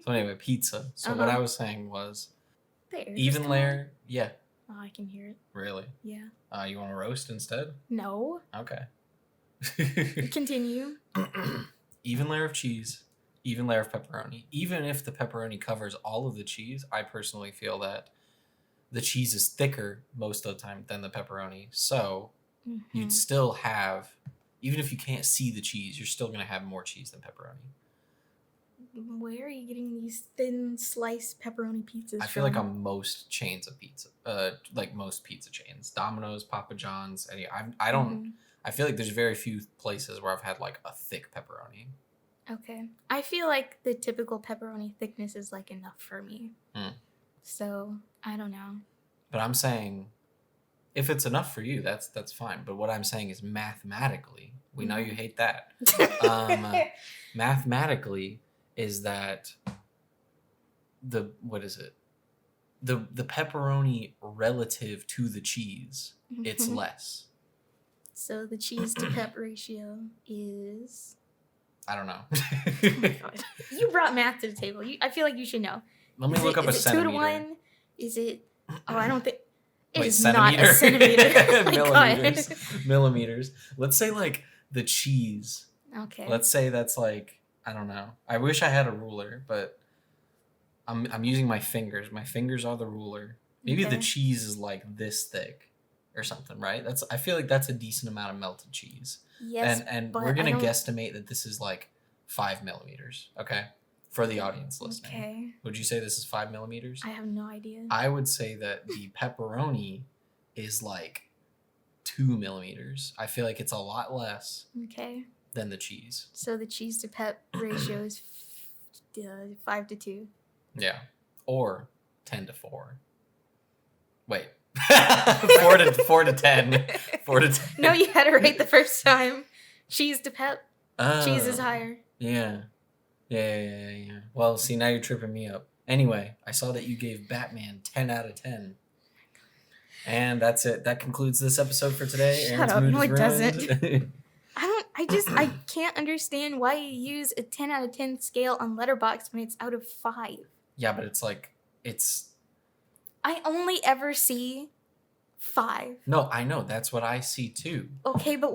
So anyway, pizza. So what I was saying was even layer. Yeah. Oh, I can hear it. Really? Yeah. You want to roast instead? No. Okay. Continue. Even layer of cheese, even layer of pepperoni. Even if the pepperoni covers all of the cheese, I personally feel that the cheese is thicker most of the time than the pepperoni. So you'd still have, even if you can't see the cheese, you're still going to have more cheese than pepperoni. Where are you getting these thin sliced pepperoni pizzas from? I feel like on most chains of pizza, like most pizza chains, Domino's, Papa John's, I don't. I feel like there's very few places where I've had like a thick pepperoni. Okay, I feel like the typical pepperoni thickness is like enough for me. So I don't know. But I'm saying, if it's enough for you, that's fine. But what I'm saying is mathematically, we know you hate that. Mathematically, is that the pepperoni relative to the cheese, it's less. So the cheese to pep ratio is, I don't know. Oh my God. You brought math to the table. I feel like you should know. Let me look up a centimeter. 2 to 1? Is it? Oh, I don't think. It Wait, is centimeter? not a centimeter. Millimeters. Millimeters. Let's say like the cheese. Okay. Let's say that's like, I don't know. I wish I had a ruler, but I'm using my fingers. My fingers are the ruler. Maybe the cheese is like this thick or something, right? I feel like that's a decent amount of melted cheese. Yes, and we're gonna guesstimate that this is like 5 millimeters, okay? For the audience listening. Okay. Would you say this is 5 millimeters? I have no idea. I would say that the pepperoni is like 2 millimeters. I feel like it's a lot less than the cheese. So the cheese to pep ratio is 5 to 2. Yeah. Or 10 to 4. Wait. 4 to 10. 4 to 10. No, you had it right the first time. Cheese to pep. Cheese is higher. Yeah. Yeah. Well, see, now you're tripping me up. Anyway, I saw that you gave Batman 10 out of 10. And that's it. That concludes this episode for today. Shut up. No, it doesn't. I can't understand why you use a 10 out of 10 scale on Letterboxd when it's out of 5. Yeah, but I only ever see 5. No, I know. That's what I see too. Okay, but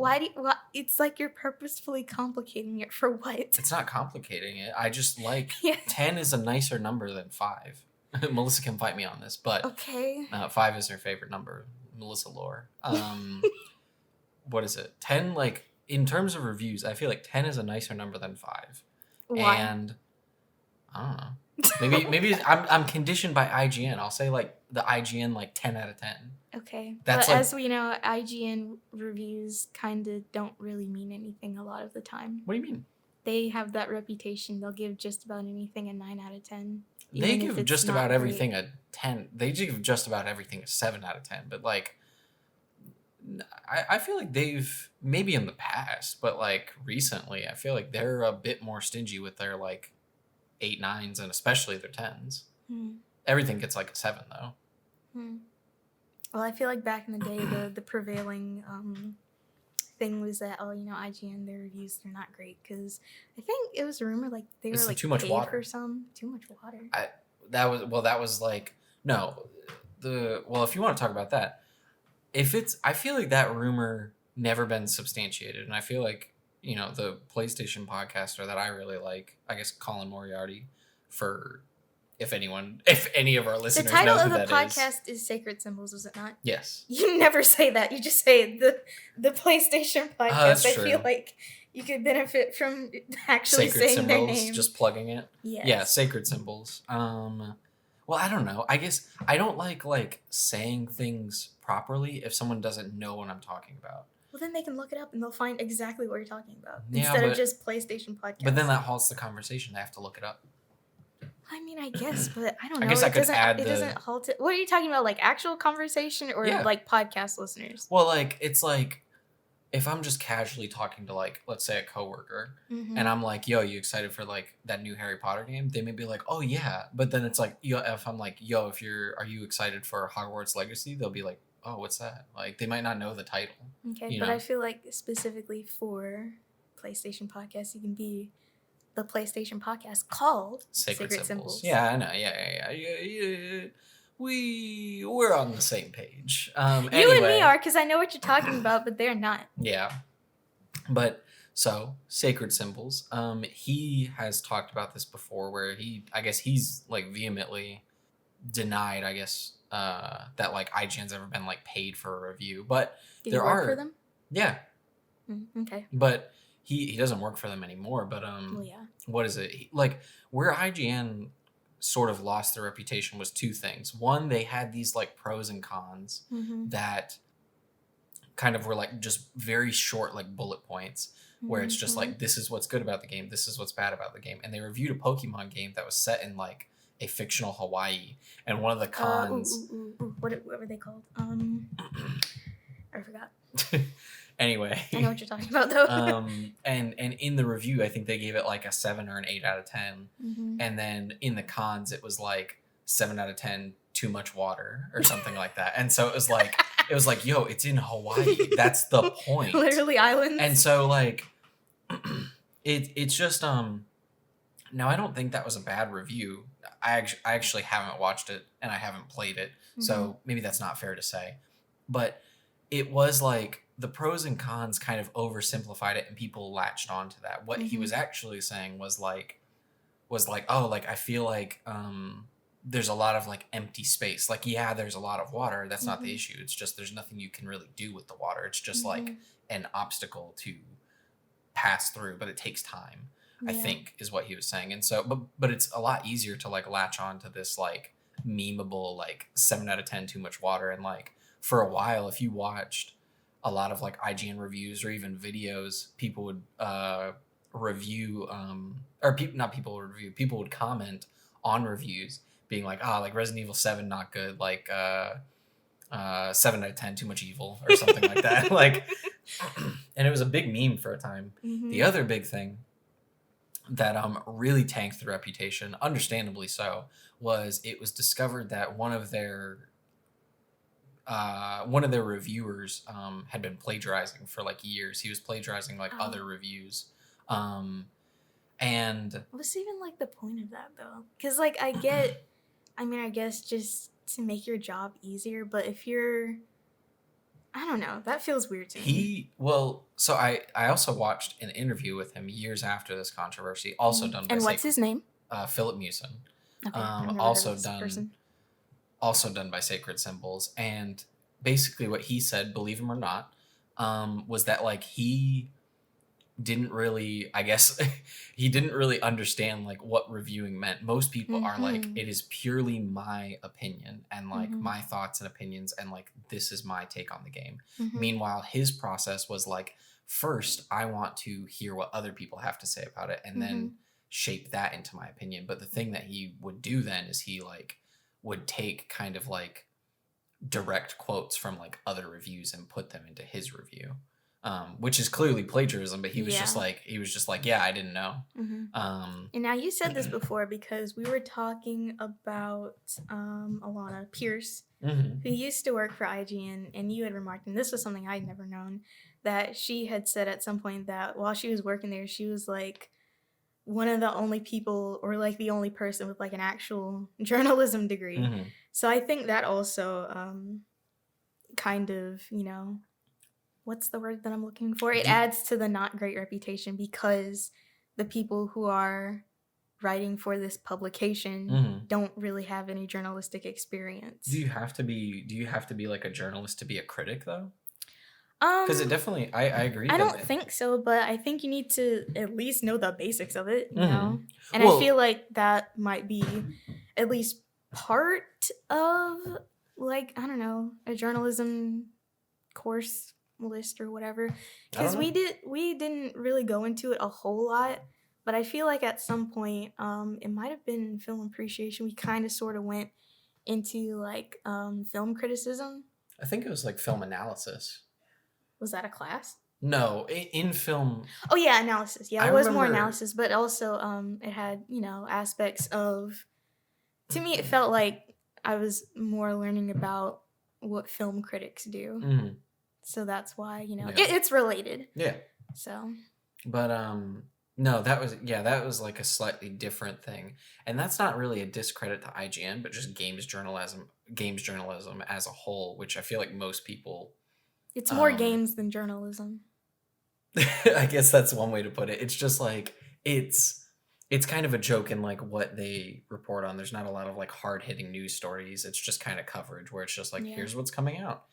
it's like you're purposefully complicating it for what? It's not complicating it. I just 10 is a nicer number than 5. Melissa can fight me on this, but okay. 5 is her favorite number. Melissa Lore. What is it? 10, like, in terms of reviews, I feel like 10 is a nicer number than 5. Why? And I don't know. Maybe I'm conditioned by IGN. I'll say like the IGN like 10 out of 10. Okay. That's but as we know, IGN reviews kind of don't really mean anything a lot of the time. What do you mean? They have that reputation. They'll give just about anything a 9 out of 10. They give just about everything a 10. They give just about everything a 7 out of 10. But like, I feel like they've, maybe in the past, but like recently, I feel like they're a bit more stingy with their like 8, 9s, and especially their 10s. Everything gets like a 7 though. Well, I feel like back in the day, the prevailing thing was that, IGN, their reviews, they're not great because I think it was a rumor like they were like too much water for some too much water. That was like, no, if you want to talk about that, I feel like that rumor never been substantiated, and I feel like the PlayStation podcaster that I really like, I guess Colin Moriarty, if any of our listeners know who that is. The title of the podcast is Sacred Symbols, is it not? Yes. You never say that. You just say the PlayStation podcast. I feel like you could benefit from actually Sacred saying Symbols, their name. just plugging it. Yes. Yeah, Sacred Symbols. Well, I don't know. I guess I don't like saying things properly if someone doesn't know what I'm talking about. Well, then they can look it up and they'll find exactly what you're talking about instead of just PlayStation podcast. But then that halts the conversation. They have to look it up. I mean, I guess, but I don't know. I guess I could add it doesn't halt it. What are you talking about? Like actual conversation or like podcast listeners? Well, like it's like if I'm just casually talking to like, let's say a coworker, and I'm like, yo, you excited for like that new Harry Potter game? They may be like, oh yeah. But then it's like, if I'm like, yo, are you excited for Hogwarts Legacy? They'll be like, oh, what's that? Like they might not know the title. Okay, but I feel like specifically for PlayStation podcasts, you can be the PlayStation podcast called Sacred Symbols. Yeah, I know. Yeah. We're on the same page. You and Anyway. me are, because I know what you're talking about, but they're not. Yeah. But so Sacred Symbols. He has talked about this before, where he's like vehemently denied, that like IGN's ever been like paid for a review. But Did you work for them? Yeah. Okay. But he doesn't work for them anymore. But well, yeah. What is it? Like where IGN sort of lost their reputation was two things. One, they had these like pros and cons that kind of were like just very short like bullet points where it's just like, this is what's good about the game, this is what's bad about the game. And they reviewed a Pokemon game that was set in like a fictional Hawaii, and one of the cons what were they called? I forgot. Anyway, I know what you're talking about though. And in the review I think they gave it like a 7 or an 8 out of 10. And then in the cons it was like 7 out of 10 too much water or something like that. And so it was like, yo, it's in Hawaii, that's the point. Literally islands. And so like it's just now I don't think that was a bad review. I actually haven't watched it and I haven't played it, so maybe that's not fair to say. But it was like the pros and cons kind of oversimplified it and people latched onto that. What he was actually saying was like, oh, like I feel like there's a lot of like empty space. Like, yeah, there's a lot of water. That's not the issue. It's just there's nothing you can really do with the water. It's just like an obstacle to pass through, but it takes time. I think is what he was saying. And so, but it's a lot easier to like latch on to this like memeable like 7 out of 10 too much water. And like for a while, if you watched a lot of like IGN reviews or even videos, people would review people would comment on reviews being like, like Resident Evil 7 not good, like 7 out of 10 too much evil or something like that. Like, and it was a big meme for a time. The other big thing that really tanked the reputation, understandably so, was it was discovered that one of their reviewers had been plagiarizing for like years. He was plagiarizing like other reviews. And what's even like the point of that though? Because like I guess just to make your job easier, but if you're, I don't know, that feels weird to me. So I also watched an interview with him years after this controversy, also done by what's his name? Philip Mewson. Okay, also done by Sacred Symbols. And basically what he said, believe him or not, was that like he didn't really understand like what reviewing meant. Most people are like, it is purely my opinion and like my thoughts and opinions and like this is my take on the game. Meanwhile, his process was like, first I want to hear what other people have to say about it and then shape that into my opinion. But the thing that he would do then is he like would take kind of like direct quotes from like other reviews and put them into his review. Which is clearly plagiarism, but he was just like, yeah, I didn't know. And now you said this before because we were talking about Alana Pierce, who used to work for IGN, and you had remarked, and this was something I'd never known, that she had said at some point that while she was working there, she was like one of the only people, or like the only person with like an actual journalism degree. So I think that also kind of, what's the word that I'm looking for? It adds to the not great reputation because the people who are writing for this publication don't really have any journalistic experience. Do you have to be like a journalist to be a critic though? Because it definitely, I agree. I don't think so, but I think you need to at least know the basics of it, you know? And I feel like that might be at least part of, like, I don't know, a journalism course list or whatever. Because we didn't really go into it a whole lot, but I feel like at some point, it might have been film appreciation, we kind of sort of went into, like, film criticism. I think it was, like, film analysis. Was that a class? No, in film. Oh yeah, analysis. Yeah, it was more analysis, but also it had, aspects of, to me it felt like I was more learning about what film critics do. So that's why, it's related. Yeah. So. But No, that was like a slightly different thing. And that's not really a discredit to IGN, but just games journalism as a whole, which I feel like most people It's more um games than journalism. I guess that's one way to put it. It's just like it's kind of a joke in like what they report on. There's not a lot of like hard-hitting news stories. It's just kind of coverage where it's just like Yeah. here's what's coming out.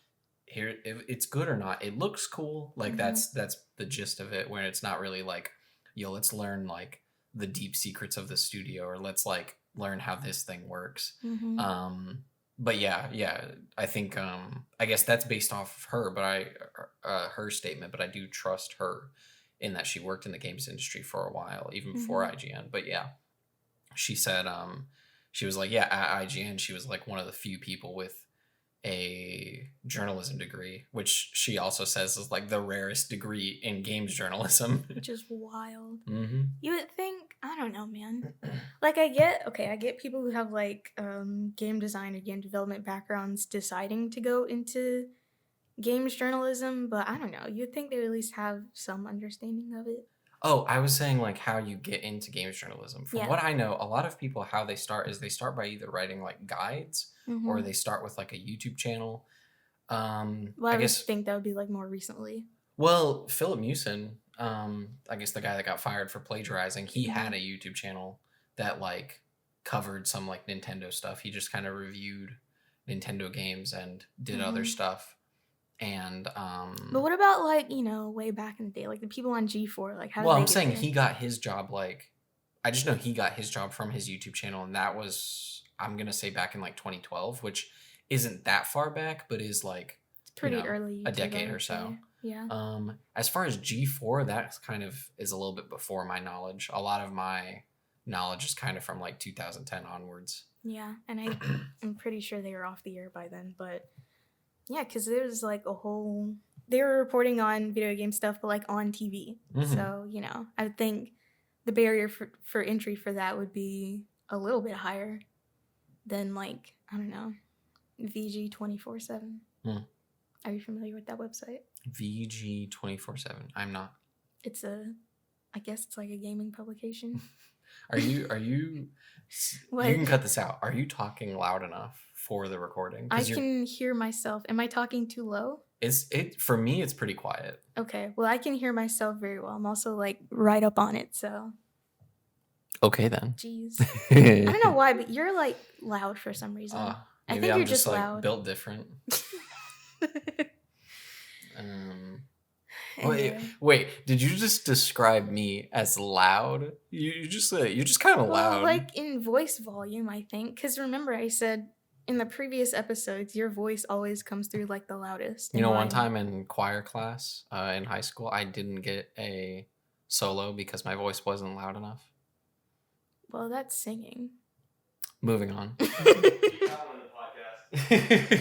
Here if it's good or not. It looks cool. Like that's the gist of it, where it's not really like, yo, let's learn like the deep secrets of the studio, or let's like learn how this thing works. But yeah, I think I guess that's based off of her, but her statement, but I do trust her in that she worked in the games industry for a while, even before IGN. But yeah, she said she was like, yeah, at IGN she was like one of the few people with a journalism degree, which she also says is like the rarest degree in games journalism. Which is wild. You would think, I don't know, man. Like I get people who have like game design or game development backgrounds deciding to go into games journalism, but I don't know. You'd think they would at least have some understanding of it. Oh, I was saying like how you get into games journalism. From what I know, a lot of people, how they start is they start by either writing like guides or they start with like a YouTube channel. Well, I guess think that would be like more recently. Well, Philip Mewson, I guess the guy that got fired for plagiarizing, he had a YouTube channel that like covered some like Nintendo stuff. He just kind of reviewed Nintendo games and did other stuff. And but what about like, you know, way back in the day, like the people on G4, like how? Well, I'm saying he got his job like, I just know he got his job from his YouTube channel, and that was, I'm gonna say, back in like 2012, which isn't that far back, but is like it's pretty early, a decade or so. Yeah. As far as G4, that kind of is a little bit before my knowledge. A lot of my knowledge is kind of from like 2010 onwards. Yeah, and I'm pretty sure they were off the air by then, but yeah, because there was like a whole, they were reporting on video game stuff, but like on TV. So, you know, I would think the barrier for entry for that would be a little bit higher than like, I don't know, VG 24/7. Are you familiar with that website? VG 24/7. I'm not. It's I guess it's like a gaming publication. Are you What? You can cut this out. Are you talking loud enough for the recording? I can hear myself. Am I talking too low? For me, it's pretty quiet. Okay. Well, I can hear myself very well. I'm also like right up on it, so. Okay then. Jeez. I don't know why, but you're like loud for some reason. Maybe I think I'm you're just like loud. Built different. Anyway. Wait, did you just describe me as loud? You're just kind of loud. Like in voice volume, I think. Because remember, I said in the previous episodes, your voice always comes through like the loudest. You know, one time in choir class in high school, I didn't get a solo because my voice wasn't loud enough. Well, that's singing. Moving on.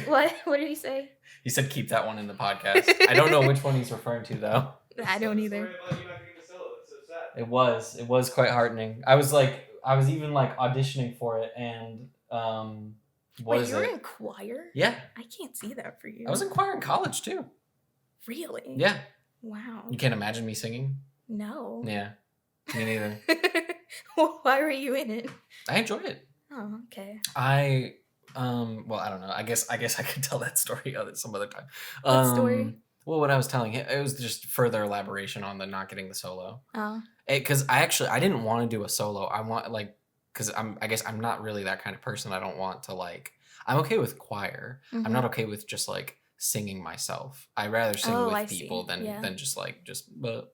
What did he say? He said keep that one in the podcast. I don't know which one he's referring to though. I don't either. It was quite heartening. I was even like auditioning for it, and Wait, you were in choir? Yeah. I can't see that for you. I was in choir in college too. Really? Yeah. Wow. You can't imagine me singing? No. Yeah. Me neither. Well, why were you in it? I enjoy it. Oh, okay. Well, I don't know. I guess I could tell that story some other time. What story? Well, what I was telling him, it was just further elaboration on the not getting the solo. Oh. Because I didn't want to do a solo. I want because I guess I'm not really that kind of person. I don't want to like. I'm okay with choir. I'm not okay with just like singing myself. I rather sing with people than just but.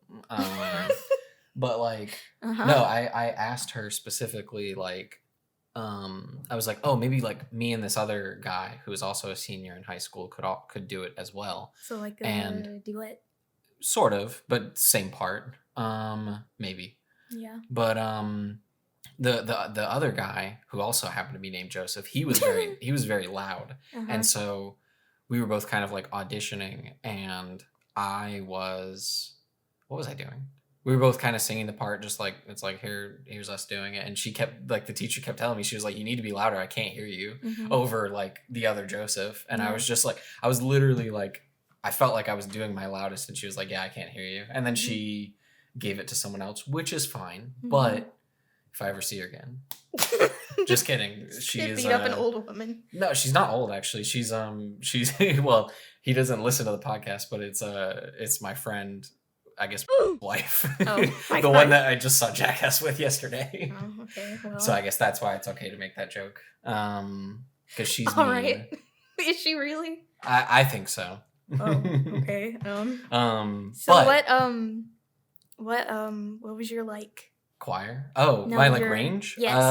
But like no, I asked her specifically like. I was like, oh, maybe like me and this other guy who was also a senior in high school could do it as well. So like a duet? Sort of, but same part. Maybe. Yeah. But the other guy who also happened to be named Joseph, he was very loud. And so we were both kind of like auditioning, and what was I doing? We were both kind of singing the part, just like, it's like, here's us doing it. And she kept, like, the teacher kept telling me, she was like, you need to be louder. I can't hear you over, like, the other Joseph. And I was just like, I was literally like, I felt like I was doing my loudest. And she was like, yeah, I can't hear you. And then she gave it to someone else, which is fine. Mhm. But if I ever see her again, just kidding. She is beat up an old woman. No, she's not old actually. She's well, he doesn't listen to the podcast, but it's my friend, I guess, wife. Oh, the one that I just saw Jackass with yesterday. Oh, okay. Well. So I guess that's why it's okay to make that joke. Because she's all mean. right. Is she really? I think so. Oh, okay. So but, what was your choir? Oh, no, my range? Yes.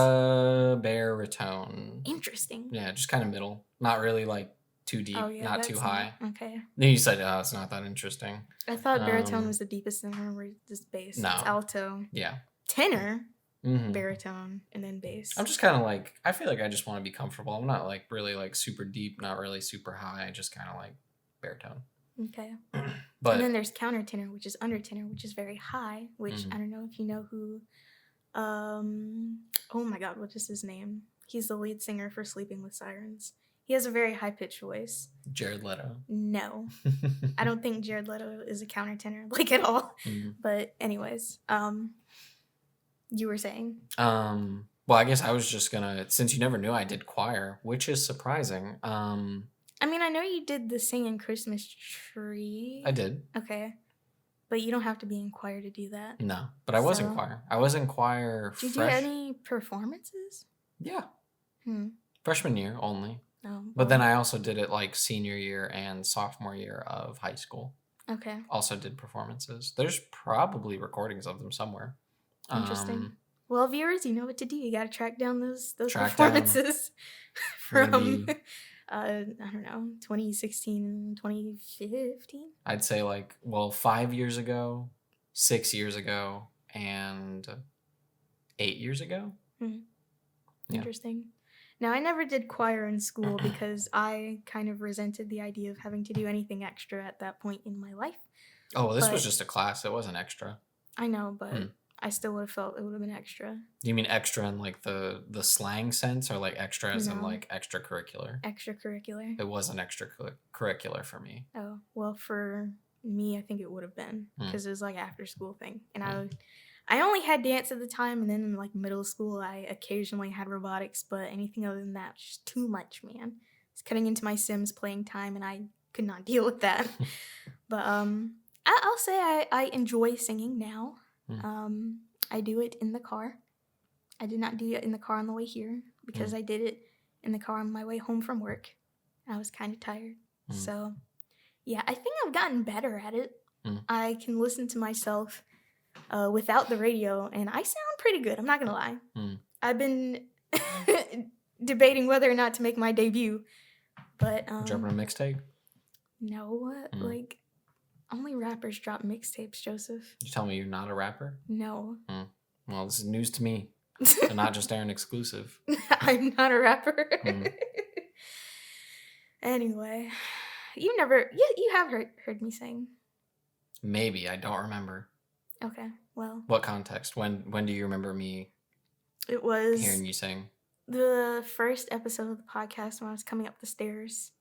Baritone. Interesting. Yeah, just kind of middle. Not really too deep, not too high. Okay. Then you said, oh, it's not that interesting. I thought baritone was the deepest, and I remember just bass. No. It's alto. Yeah. Tenor. Baritone, and then bass. I'm just kind of I feel like I just want to be comfortable. I'm not really super deep, not really super high. I just kind of baritone. Okay. But and then there's countertenor, which is undertenor, which is very high, which I don't know if you know who oh my god, what is his name? He's the lead singer for Sleeping with Sirens. He has a very high-pitched voice. Jared Leto. No. I don't think Jared Leto is a countertenor, at all. But anyways, you were saying? Well, I guess I was just gonna, since you never knew I did choir, which is surprising. I mean, I know you did the singing Christmas tree. I did. Okay. But you don't have to be in choir to do that. No, but I was in choir. I was in choir. Did you do any performances? Yeah. Freshman year only. Oh. Well. But then I also did it senior year and sophomore year of high school. Okay. Also did performances. There's probably recordings of them somewhere. Interesting. Well, viewers, you know what to do. You got to track down those performances from I don't know, 2016, 2015. I'd say 5 years ago, 6 years ago, and 8 years ago. Yeah. Interesting. Now, I never did choir in school because I kind of resented the idea of having to do anything extra at that point in my life. Oh, well, this was just a class. It wasn't extra. I know, but I still would have felt it would have been extra. Do you mean extra in the slang sense, or extra as in extracurricular? Extracurricular. It wasn't extracurricular for me. Oh, well, for me, I think it would have been because it was after school thing, and I only had dance at the time, and then in middle school, I occasionally had robotics, but anything other than that was just too much, man. It's cutting into my Sims playing time, and I could not deal with that. But I'll say I enjoy singing now. I do it in the car. I did not do it in the car on the way here because I did it in the car on my way home from work. I was kind of tired. So, yeah, I think I've gotten better at it. I can listen to myself without the radio, and I sound pretty good. I'm not going to lie. I've been debating whether or not to make my debut, but... dropping a mixtape? No, only rappers drop mixtapes, Joseph. You tell me you're not a rapper? No. Well, this is news to me. And not just Arin exclusive. I'm not a rapper. Anyway, you have heard me sing. Maybe, I don't remember. Okay, well. What context? When do you remember me? It was hearing you sing. The first episode of the podcast when I was coming up the stairs.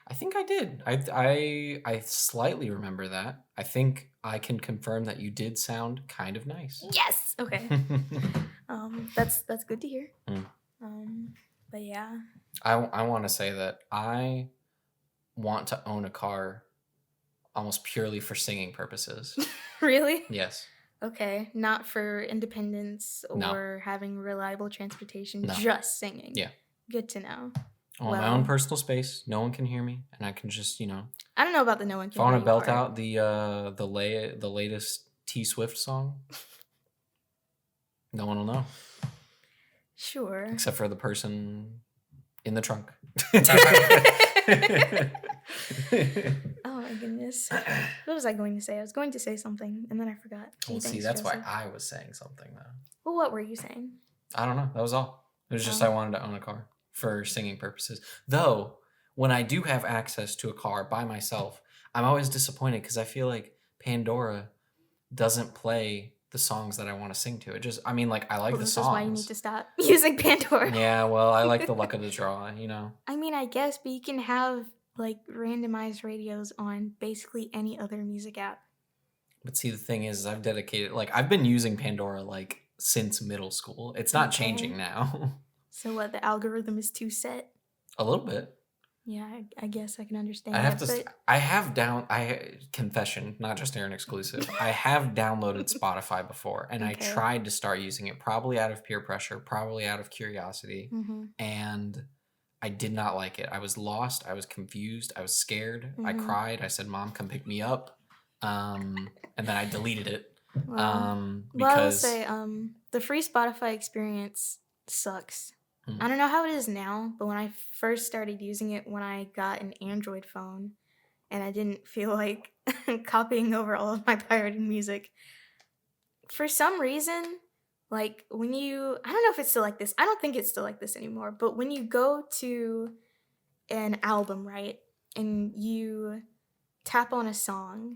I think I did. I slightly remember that. I think I can confirm that you did sound kind of nice. Yes. Okay. That's good to hear. But yeah. I want to say that I want to own a car almost purely for singing purposes. Really? Yes. Okay, not for independence or having reliable transportation, just singing. Yeah. Good to know. I want my own personal space. No one can hear me, and I can just, I don't know about the no one can hear me. If I want to belt out the latest T Swift song, no one will know. Sure. Except for the person in the trunk. Oh my goodness. What was I going to say? I was going to say something, and then I forgot. Well, see, that's Joseph. Why I was saying something, though. Well, what were you saying? I don't know. That was all. It was just I wanted to own a car for singing purposes. Though, when I do have access to a car by myself, I'm always disappointed because I feel like Pandora doesn't play the songs that I want to sing to. It just, I like the songs. This is why you need to stop using Pandora. Yeah, well, I like the luck of the draw, I guess, but you can have, randomized radios on basically any other music app. But see, the thing is I've dedicated, like, I've been using Pandora, like, since middle school. It's not changing now. So what, the algorithm is too set? A little bit. Yeah, I guess I can understand I have that. to. I have confession, not just Arin exclusive. I have downloaded Spotify before, and I tried to start using it, probably out of peer pressure, probably out of curiosity, and I did not like it. I was lost. I was confused. I was scared. I cried. I said, "Mom, come pick me up," and then I deleted it. Well, I will say, the free Spotify experience sucks. I don't know how it is now, but when I first started using it when I got an Android phone and I didn't feel like copying over all of my pirated music, for some reason, like when you, I don't know if it's still like this. I don't think it's still like this anymore, but when you go to an album, right, and you tap on a song,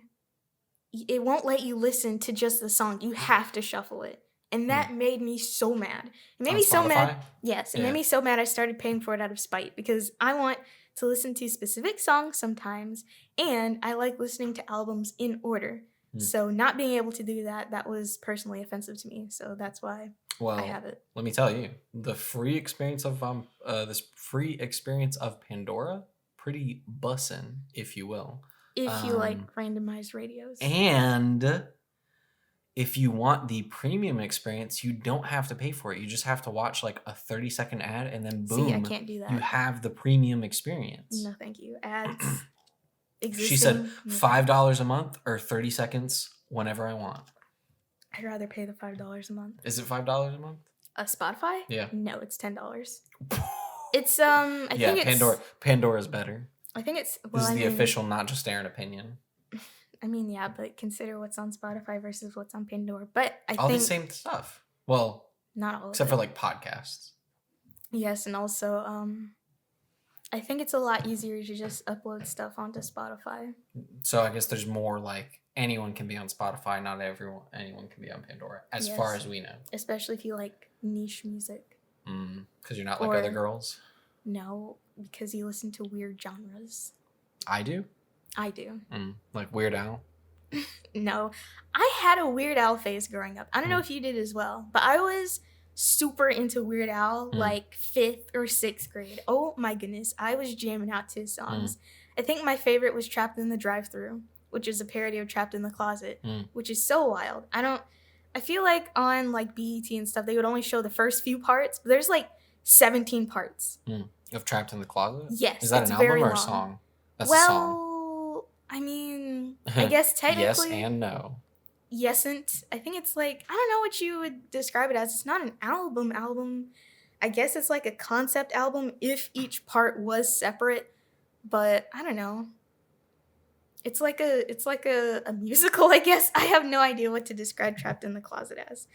it won't let you listen to just the song. You have to shuffle it. And that made me so mad. It made me so mad. Yes, it made me so mad I started paying for it out of spite because I want to listen to specific songs sometimes, and I like listening to albums in order. So not being able to do that, that was personally offensive to me. So that's why I have it. Let me tell you, the free experience of Pandora, pretty bussin', if you will. If you like randomized radios. And if you want the premium experience, you don't have to pay for it. You just have to watch like a 30-second ad, and then boom, see, I can't do that. You have the premium experience. No, thank you. Ads. She said $5 a month or 30 seconds whenever I want. I'd rather pay the $5 a month. Is it $5 a month? Spotify? Yeah. No, it's $10. It's I think it's Pandora's better. I think it's this is the official, not just Arin opinion. I mean, yeah, but consider what's on Spotify versus what's on Pandora. But I all think the same stuff. Well, not all except for like podcasts. Yes, and also I think it's a lot easier to just upload stuff onto Spotify. So I guess there's more like anyone can be on Spotify, not anyone can be on Pandora, as far as we know. Especially if you like niche music. Because you're not like other girls? No, because you listen to weird genres. I do? I do. Like Weird Al? No. I had a Weird Al phase growing up. I don't know if you did as well, but I was super into Weird Al, like 5th or 6th grade. Oh my goodness. I was jamming out to his songs. I think my favorite was Trapped in the Drive-Thru, which is a parody of Trapped in the Closet, which is so wild. I feel like on like BET and stuff, they would only show the first few parts, but there's like 17 parts. Of Trapped in the Closet? Yes. Is that an album or a song? That's a song. I mean, I guess technically. Yes and no. Yesn't. I think it's like, I don't know what you would describe it as. It's not an album. I guess it's like a concept album if each part was separate, but I don't know. It's like a musical, I guess. I have no idea what to describe Trapped in the Closet as.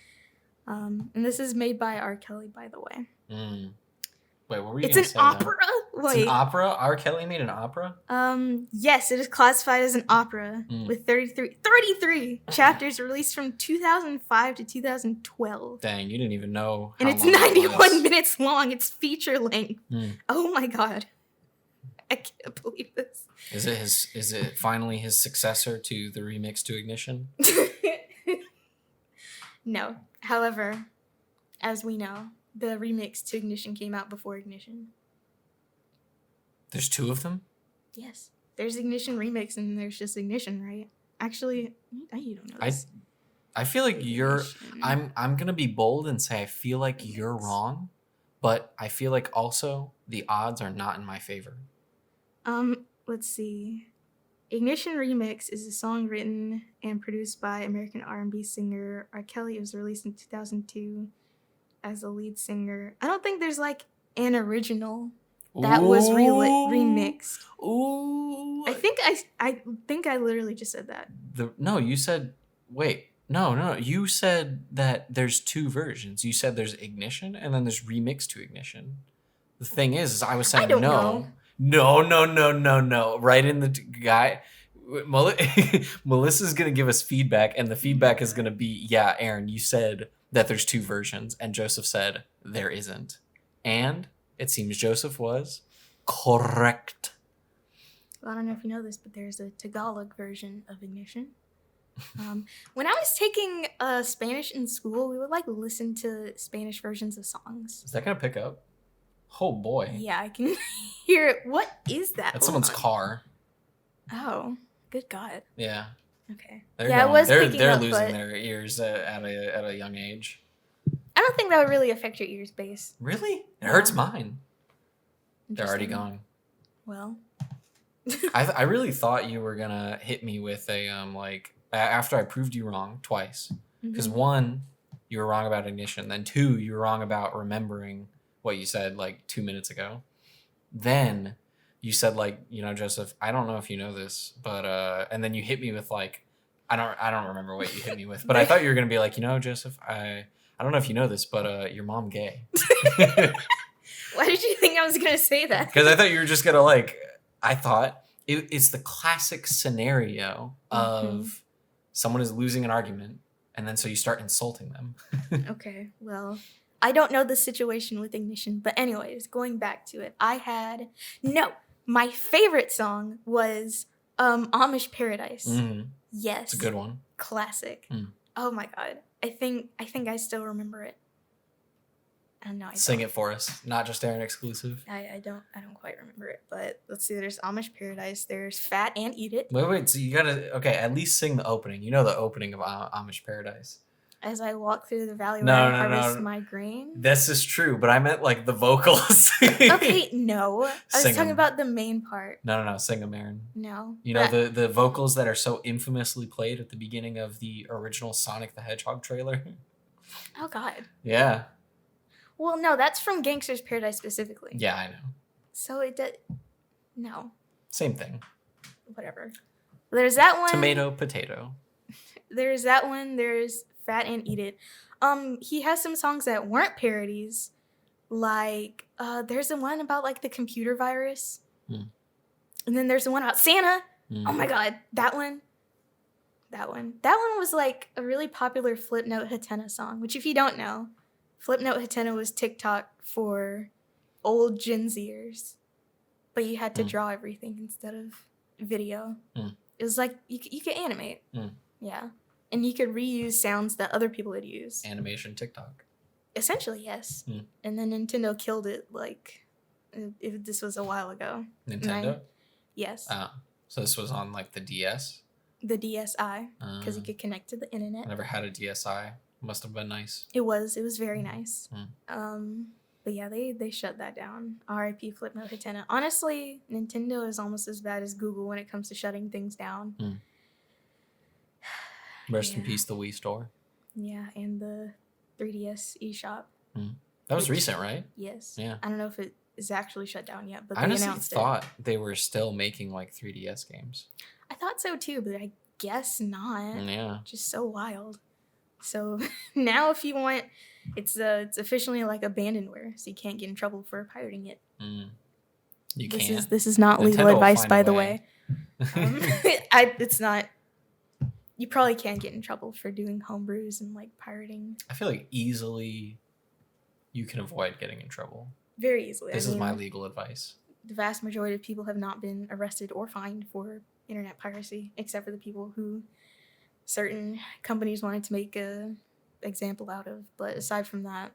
And this is made by R. Kelly, by the way. Wait, what were you going to say? It's an opera? Wait. It's an opera? R. Kelly made an opera? Yes, it is classified as an opera with 33 chapters released from 2005 to 2012. Dang, you didn't even know how long it was. And it's 91 minutes long. It's feature length. Oh my god. I can't believe this. Is it finally his successor to the remix to Ignition? No. However, as we know, the remix to Ignition came out before Ignition. There's 2 of them? Yes. There's Ignition remix and there's just Ignition, right? Actually, you don't know this. I feel like I'm going to be bold and say I feel like you're wrong, but I feel like also the odds are not in my favor. Let's see. Ignition Remix is a song written and produced by American R&B singer R. Kelly. It was released in 2002 as a lead singer. I don't think there's like an original that was remixed. Ooh. I think I literally just said that. You said No. You said that there's 2 versions. You said there's Ignition and then there's Remix to Ignition. The thing is I was saying I don't know. No. Right in the guy. Melissa's going to give us feedback, and the feedback is going to be, yeah, Arin, you said that there's 2 versions, and Joseph said there isn't. And it seems Joseph was correct. Well, I don't know if you know this, but there's a Tagalog version of Ignition. When I was taking Spanish in school, we would like listen to Spanish versions of songs. Is that gonna pick up? Oh boy. Yeah, I can hear it. What is that? That's someone's car. Oh, good God. Yeah. Okay. They're losing their ears at a young age. I don't think that would really affect your ears, Base. Really? It hurts mine. They're already gone. Well. I really thought you were gonna hit me with a after I proved you wrong twice. Because one, you were wrong about ignition. Then two, you were wrong about remembering what you said like 2 minutes ago. Then you said Joseph, I don't know if you know this, but and then you hit me with like, I don't remember what you hit me with, but I thought you were gonna be like, Joseph, I don't know if you know this, but your mom gay. Why did you think I was gonna say that? Because I thought you were just gonna I thought it's the classic scenario of someone is losing an argument, and then so you start insulting them. Okay, well, I don't know the situation with ignition, but anyways, going back to it, my favorite song was Amish Paradise. Yes, it's a good one. Classic. Oh my God, I think I still remember it. No, I don't. Sing it for us, not just Arin exclusive. I don't quite remember it, but let's see. There's Amish Paradise. There's Fat and Eat It. Wait. So you gotta at least sing the opening. You know the opening of Amish Paradise. As I walk through the valley where I harvest my grain. This is true, but I meant the vocals. Okay, no, I was talking about the main part. No, sing them, Arin. No, you know the vocals that are so infamously played at the beginning of the original Sonic the Hedgehog trailer. Oh God. Yeah. Well, no, that's from Gangster's Paradise specifically. Yeah, I know. So it did. No. Same thing. Whatever. There's that one. Tomato, potato. There's that one. There's Fat and Eat It. He has some songs that weren't parodies. Like, there's the one about the computer virus. And then there's the one about Santa. Oh my God, that one. That one was a really popular Flipnote Hatena song, which if you don't know, Flipnote Hatena was TikTok for old Gen Zers, but you had to draw everything instead of video. It was you could animate. Yeah. And you could reuse sounds that other people had used. Animation TikTok. Essentially, yes. And then Nintendo killed it if this was a while ago. Nintendo? Yes. So this was on the DS? The DSi, because you could connect to the internet. I never had a DSi. Must have been nice. It was very nice. But yeah, they shut that down. R.I.P. Flipnote Hatena. Honestly, Nintendo is almost as bad as Google when it comes to shutting things down. Rest in peace, the Wii Store. Yeah, and the 3DS eShop. That was recent, right? Yes. Yeah. I don't know if it is actually shut down yet, but I they honestly announced thought they were still making 3DS games. I thought so too, but I guess not. Yeah. Just so wild. So now if you want, it's officially abandonware, so you can't get in trouble for pirating it. You can't. This is not legal advice, by the way. It's not. You probably can get in trouble for doing homebrews and pirating. I feel easily you can avoid getting in trouble. Very easily. This is my legal advice. The vast majority of people have not been arrested or fined for internet piracy, except for the people who certain companies wanted to make a example out of. But aside from that,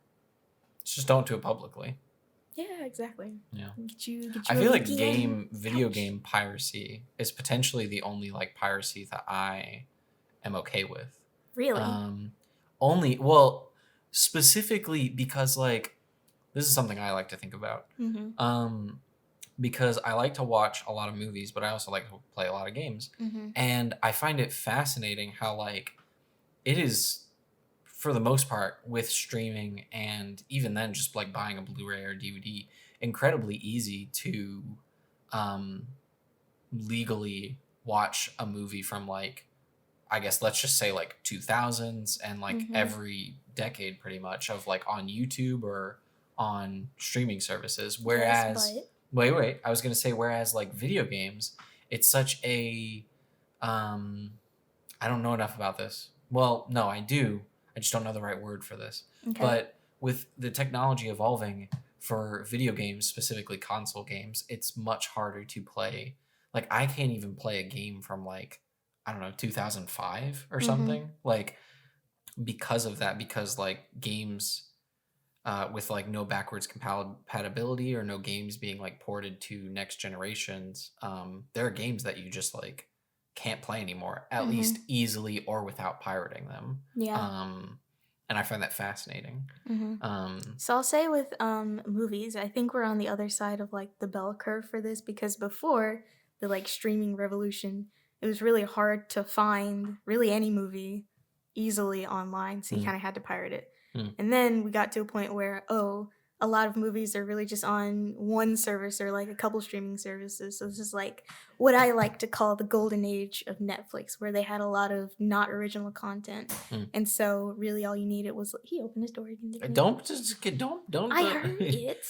just don't do it publicly. Yeah, exactly. Yeah. Get you I feel video game piracy is potentially the only piracy that I am okay with. Really? Specifically because this is something I like to think about. Because I like to watch a lot of movies, but I also like to play a lot of games. And I find it fascinating how it is, for the most part, with streaming and even then just buying a Blu-ray or DVD, incredibly easy to legally watch a movie from I guess let's just say 2000s and every decade pretty much of on YouTube or on streaming services. Whereas wait, I was gonna say whereas video games, it's such a I don't know enough about this. Well, no, I do. I just don't know the right word for this. Okay. But with the technology evolving for video games, specifically console games, it's much harder to play. I can't even play a game from I don't know, 2005 or Mm-hmm. something. Like, because of that, because like games with like no backwards compatibility or no games being like ported to next generations, there are games that you just like can't play anymore, at least easily or without pirating them. Yeah. And I find that fascinating. So I'll say with movies, I think we're on the other side of like the bell curve for this, because before the like streaming revolution, it was really hard to find really any movie easily online, so you kind of had to pirate it. And then we got to a point where, a lot of movies are really just on one service or like a couple streaming services. So this is like what I like to call the golden age of Netflix, where they had a lot of not original content. And so really all you needed was, he opened his door. Don't just don't. I heard it.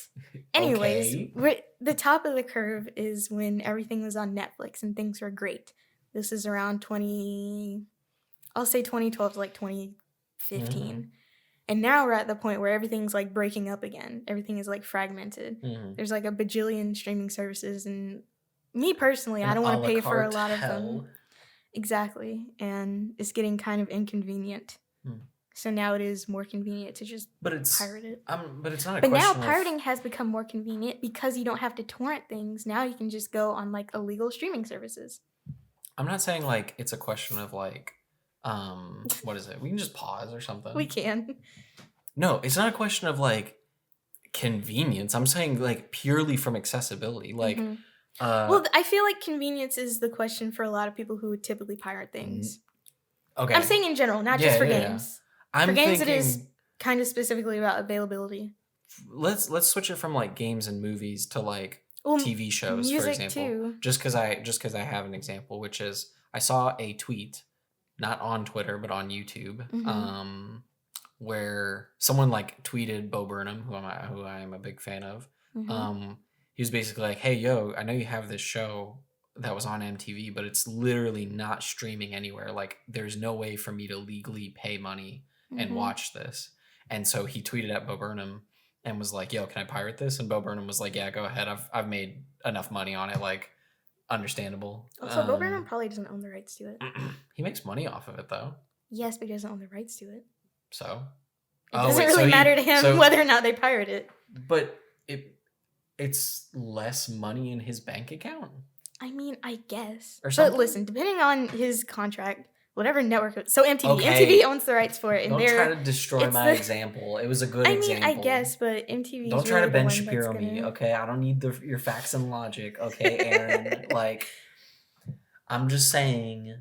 Anyways, the top of the curve is when everything was on Netflix and things were great. This is around 2012 to like 2015. And now we're at the point where everything's like breaking up again. Everything is like fragmented. There's like a bajillion streaming services, and me personally, I don't want to pay for a lot of them. Exactly. And it's getting kind of inconvenient. So now it is more convenient to just pirate it. But it's not a But question now pirating has become more convenient because you don't have to torrent things. Now you can just go on like illegal streaming services. I'm not saying like it's a question of like, what is it? We can just pause or something. We can. No, it's not a question of like convenience. I'm saying like purely from accessibility. Like, well, I feel like convenience is the question for a lot of people who would typically pirate things. Okay. I'm saying in general, not just for games. For games, it is kind of specifically about availability. Let's switch it from like games and movies to like TV shows, for example. Too. Just because I have an example, which is I saw a tweet, not on Twitter but on YouTube, where someone like tweeted Bo Burnham, who I am a big fan of. He was basically like, "Hey, yo, I know you have this show that was on MTV, but it's literally not streaming anywhere. Like, there's no way for me to legally pay money and watch this." And so he tweeted at Bo Burnham and was like, "Yo, can I pirate this?" And Bo Burnham was like, "Yeah, go ahead. I've made enough money on it. Like, understandable." Also, Bo Burnham probably doesn't own the rights to it. He makes money off of it, though. Yes, but he doesn't own the rights to it. So? It doesn't really matter to him whether or not they pirate it. But it's less money in his bank account? I mean, I guess. But listen, depending on his contract, whatever network. So MTV. Okay. MTV owns the rights for it. And don't try to destroy my example. It was a good example. I guess, but MTV. Don't try to Ben Shapiro me, okay? I don't need your facts and logic, okay, Aaron? Like, I'm just saying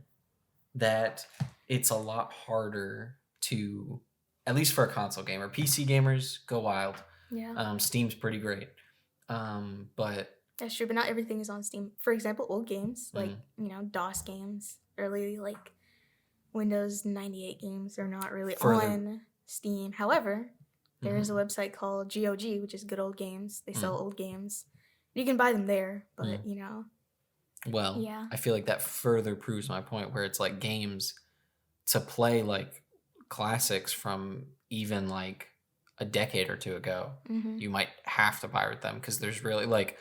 that it's a lot harder to, at least for a console gamer. PC gamers, go wild. Yeah. Steam's pretty great. But that's true, but not everything is on Steam. For example, old games, like, DOS games, early, like, Windows 98 games are not really on Steam. However, there is a website called GOG, which is Good Old Games. They sell old games. You can buy them there, but, Well, yeah. I feel like that further proves my point, where it's, like, games to play, like, classics from even, like, a decade or two ago, you might have to pirate them, because there's really, like,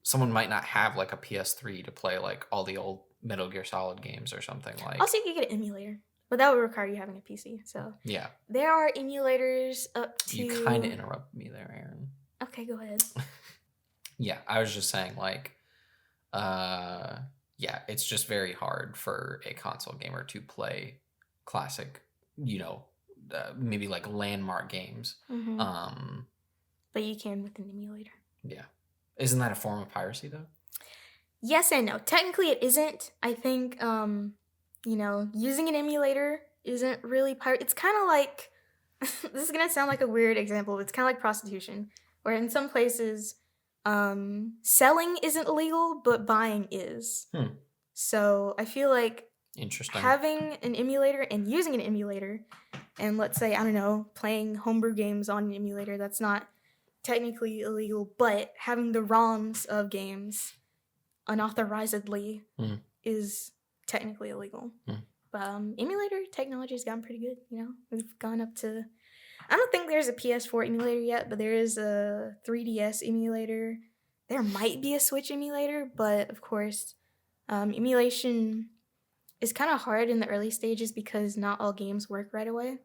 someone might not have, like, a PS3 to play, like, all the old Metal Gear Solid games or something. Like, also, you could get an emulator, but that would require you having a PC. So yeah, there are emulators up to. You kind of interrupted me there, Aaron. Okay, go ahead. Yeah, I was just saying, like, yeah, it's just very hard for a console gamer to play classic, maybe like landmark games. But you can with an emulator. Yeah. Isn't that a form of piracy, though? Yes and no. Technically, it isn't. I think, using an emulator isn't really pirate. It's kind of like, this is going to sound like a weird example, but it's kind of like prostitution, where in some places, selling isn't illegal, but buying is. So I feel like having an emulator and using an emulator, and let's say, I don't know, playing homebrew games on an emulator, that's not technically illegal, but having the ROMs of games unauthorizedly is technically illegal. But emulator technology has gotten pretty good. We've gone up to, I don't think there's a PS4 emulator yet, but there is a 3DS emulator. There might be a Switch emulator, but of course, Emulation is kind of hard in the early stages because not all games work right away.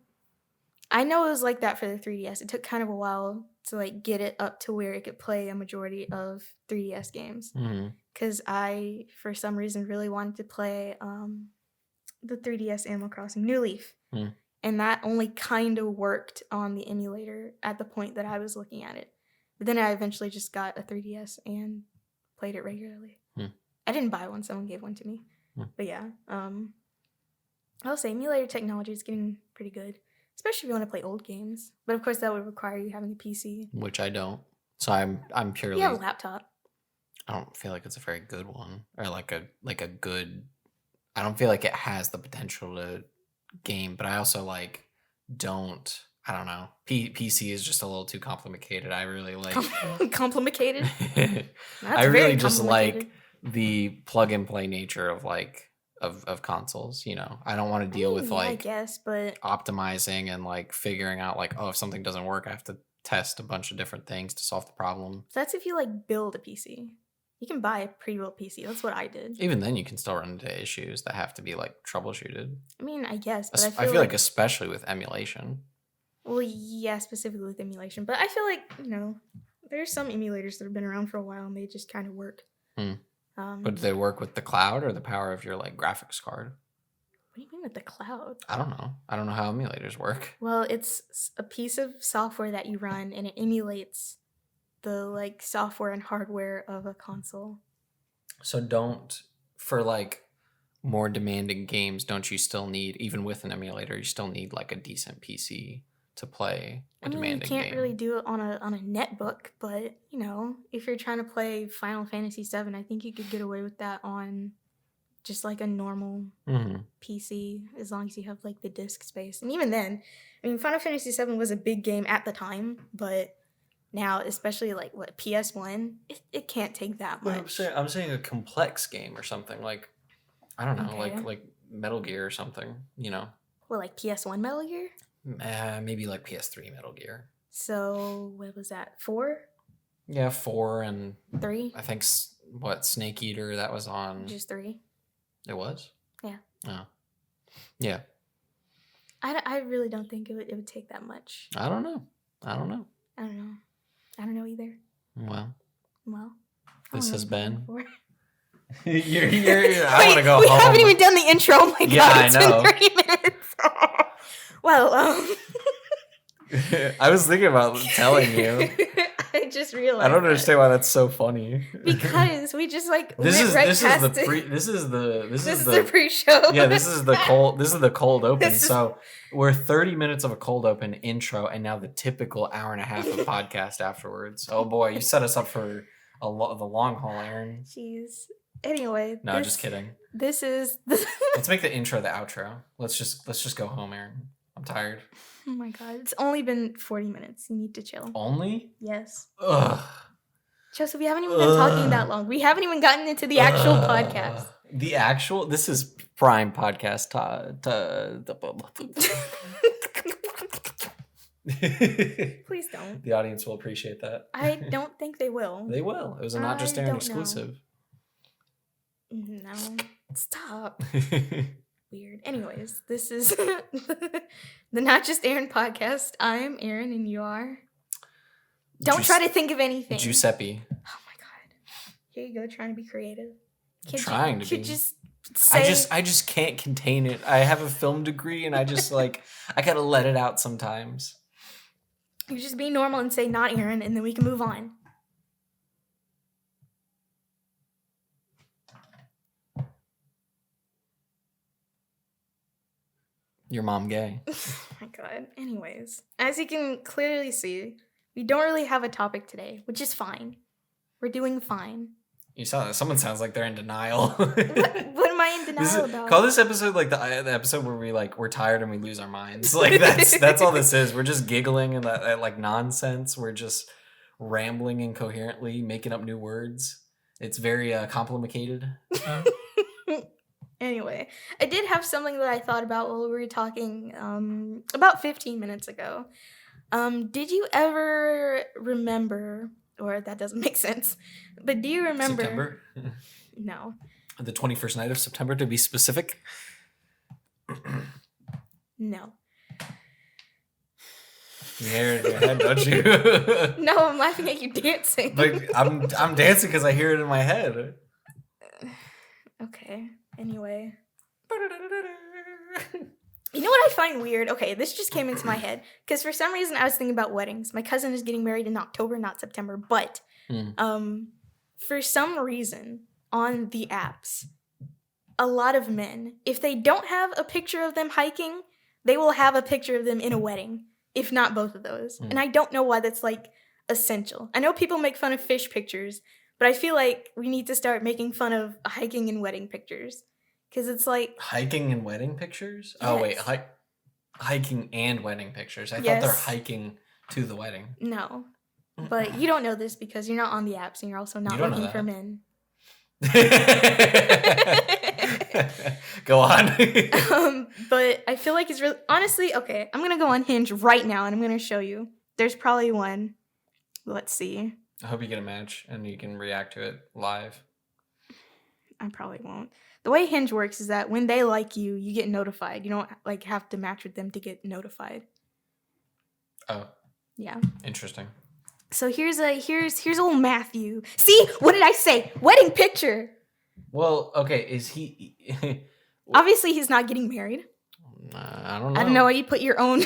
I know it was like that for the 3DS. It took kind of a while to like get it up to where it could play a majority of 3DS games. Because I, for some reason, really wanted to play the 3DS Animal Crossing New Leaf. And that only kind of worked on the emulator at the point that I was looking at it. But then I eventually just got a 3DS and played it regularly. I didn't buy one. Someone gave one to me. But yeah. I'll say emulator technology is getting pretty good. Especially if you want to play old games. But of course that would require you having a PC. Which I don't. So I'm purely... You have a laptop. I don't feel like it's a very good one. Or like a good... I don't feel like it has the potential to game. But I also like don't... I don't know. PC is just a little too complicated. I really like... Complicated? I really just like the plug and play nature of like... Of consoles, you know. I don't want to deal with like I guess, but optimizing and like figuring out like, oh, if something doesn't work, I have to test a bunch of different things to solve the problem. So that's if you like build a PC. You can buy a pre-built PC. That's what I did. Even then, you can still run into issues that have to be like troubleshooted. I mean, I guess, but I feel like especially with emulation. Well, yeah, specifically with emulation, but I feel like, you know, there's some emulators that have been around for a while and they just kind of work. But do they work with the cloud or the power of your like graphics card? What do you mean with the cloud? I don't know. I don't know how emulators work. Well, it's a piece of software that you run and it emulates the like software and hardware of a console. So for like more demanding games, don't you still need, even with an emulator, you still need like a decent PC to play a demanding game? You can't really do it on a netbook, but you know, if you're trying to play Final Fantasy VII, I think you could get away with that on just like a normal PC, as long as you have like the disk space. And even then, I mean, Final Fantasy VII was a big game at the time, but now, especially like what PS1, it can't take that much. I'm saying a complex game or something like, I don't know, like Metal Gear or something, you know. Well, like PS1 Metal Gear? Maybe like PS3 Metal Gear. So what was that? 4? Yeah, 4 and 3. I think Snake Eater, that was on. Just 3. It was. Yeah. Oh. Yeah. I really don't think it would take that much. I don't know. I don't know either. Well. This has been. you're I want to go home. We haven't even done the intro. Oh my god! Yeah, it's I know. been 30 minutes. Well, I was thinking about telling you. I just realized. I don't understand why that's so funny. Because we just like this is the pre-show. Yeah, this is the cold open. So we're 30 minutes of a cold open intro, and now the typical hour and a half of podcast afterwards. Oh boy, you set us up for the long haul, Aaron. Jeez. Anyway. No, just kidding. This is. Let's make the intro the outro. Let's just go home, Aaron. I'm tired. Oh my god, it's only been 40 minutes. You need to chill. Only? Yes. Ugh. Joseph, we haven't even been talking that long. We haven't even gotten into the actual podcast. This is prime podcast. Please don't. The audience will appreciate that. I don't think they will. They will. It was a Not Just Aaron exclusive. No. Stop. Weird. Anyways, this is the Not Just Aaron podcast. I'm Aaron and you are? Don't try to think of anything. Giuseppe. Oh my god. Here you go, trying to be creative. I just can't contain it. I have a film degree and I just like, I gotta let it out sometimes. You just be normal and say not Aaron and then we can move on. Your mom gay. Oh my god. Anyways, as you can clearly see, we don't really have a topic today, which is fine. We're doing fine. Someone sounds like they're in denial. What am I in denial about? Call this episode like the episode where we're tired and we lose our minds. Like that's all this is. We're just giggling and that like nonsense. We're just rambling incoherently, making up new words. It's very complicated. Anyway, I did have something that I thought about while we were talking about 15 minutes ago. Did you ever remember, or that doesn't make sense, but do you remember? September? No. The 21st night of September, to be specific. No. You hear it in your head, don't you? No, I'm laughing at you dancing. Like I'm dancing because I hear it in my head. Okay. Anyway. You know what I find weird? Okay, this just came into my head because for some reason I was thinking about weddings. My cousin is getting married in October, not September, but for some reason on the apps, a lot of men, if they don't have a picture of them hiking, they will have a picture of them in a wedding, if not both of those. And I don't know why that's like essential. I know people make fun of fish pictures, but I feel like we need to start making fun of hiking and wedding pictures. Because it's like... Hiking and wedding pictures? Yes. Oh, wait. Hiking and wedding pictures. I thought they're hiking to the wedding. No. But you don't know this because you're not on the apps and you're also not looking for men. Go on. But I feel like it's really... Honestly, okay. I'm going to go on Hinge right now and I'm going to show you. There's probably one. Let's see. I hope you get a match and you can react to it live. I probably won't. The way Hinge works is that when they like you, you get notified. You don't like have to match with them to get notified. Oh. Yeah. Interesting. So here's old Matthew. See? What did I say? Wedding picture. Well, okay, is he Obviously he's not getting married. I don't know. I don't know why you put your own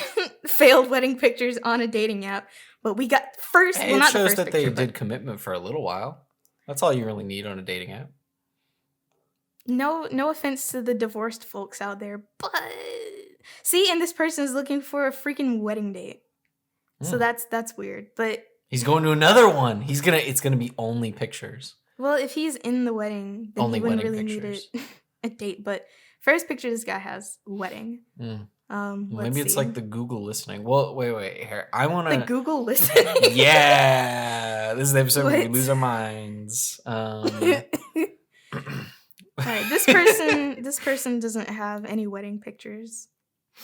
failed wedding pictures on a dating app, but we got first. Hey, well, not it shows the first that picture, they did commitment for a little while. That's all you really need on a dating app. No offense to the divorced folks out there, but see, and this person is looking for a freaking wedding date. So that's weird. But he's going to another one. It's gonna be only pictures. Well, if he's in the wedding, then only he wouldn't wedding really pictures. need a date. But first picture this guy has wedding. Maybe it's like the Google listening. Well, wait. Here, I want to. The Google listening. Yeah, this is the episode where we lose our minds. All right, this person doesn't have any wedding pictures.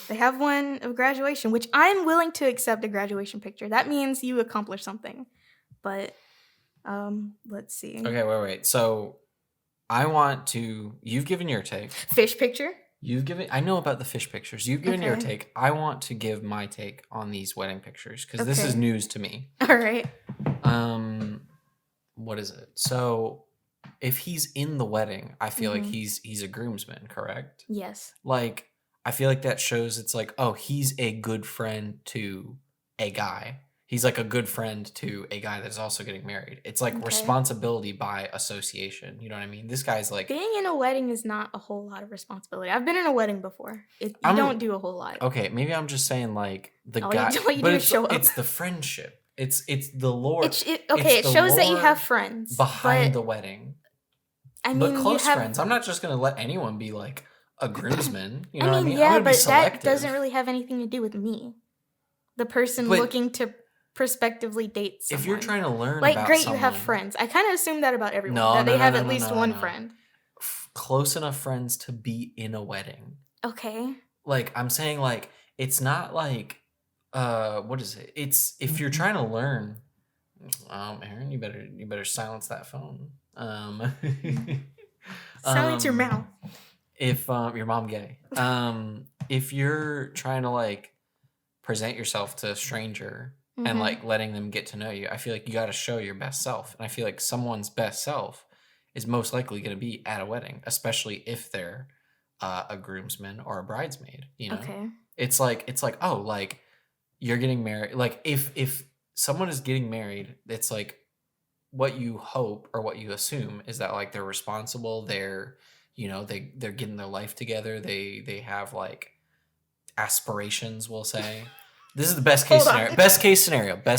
They have one of graduation, which I'm willing to accept a graduation picture. That means you accomplished something. But let's see. Okay, wait. So you've given your take. Fish picture? I know about the fish pictures. You've given your take. I want to give my take on these wedding pictures because this is news to me. All right. What is it? So if he's in the wedding, I feel like he's a groomsman, correct? Yes. Like, I feel like that shows it's like, oh, he's a good friend to a guy. He's like a good friend to a guy that's also getting married. It's like responsibility by association. You know what I mean? This guy's like... Being in a wedding is not a whole lot of responsibility. I've been in a wedding before. You don't do a whole lot. Okay, maybe I'm just saying like the all guy... You do is show up. It's the friendship. It's the lore. It shows that you have friends. Behind the wedding. I mean, but close friends. I'm not just going to let anyone be like a groomsman. You know what I mean? Yeah, but that doesn't really have anything to do with me. The person looking to prospectively date someone. If you're trying to learn like, about great, someone, you have friends. I kind of assume that about everyone. No, that they have at least one no. friend. Close enough friends to be in a wedding. Okay. Like, I'm saying, like, it's not like, what is it? It's, if you're trying to learn, Arin, you better silence that phone. Silence your mouth. If your mom gay. If you're trying to like present yourself to a stranger and like letting them get to know you, I feel like you got to show your best self. And I feel like someone's best self is most likely going to be at a wedding, especially if they're a groomsman or a bridesmaid. You know, okay. It's like oh, like you're getting married. Like if someone is getting married, it's like what you hope or what you assume is that like they're responsible. They're they're getting their life together. They have like aspirations, we'll say. This is the best case scenario. Best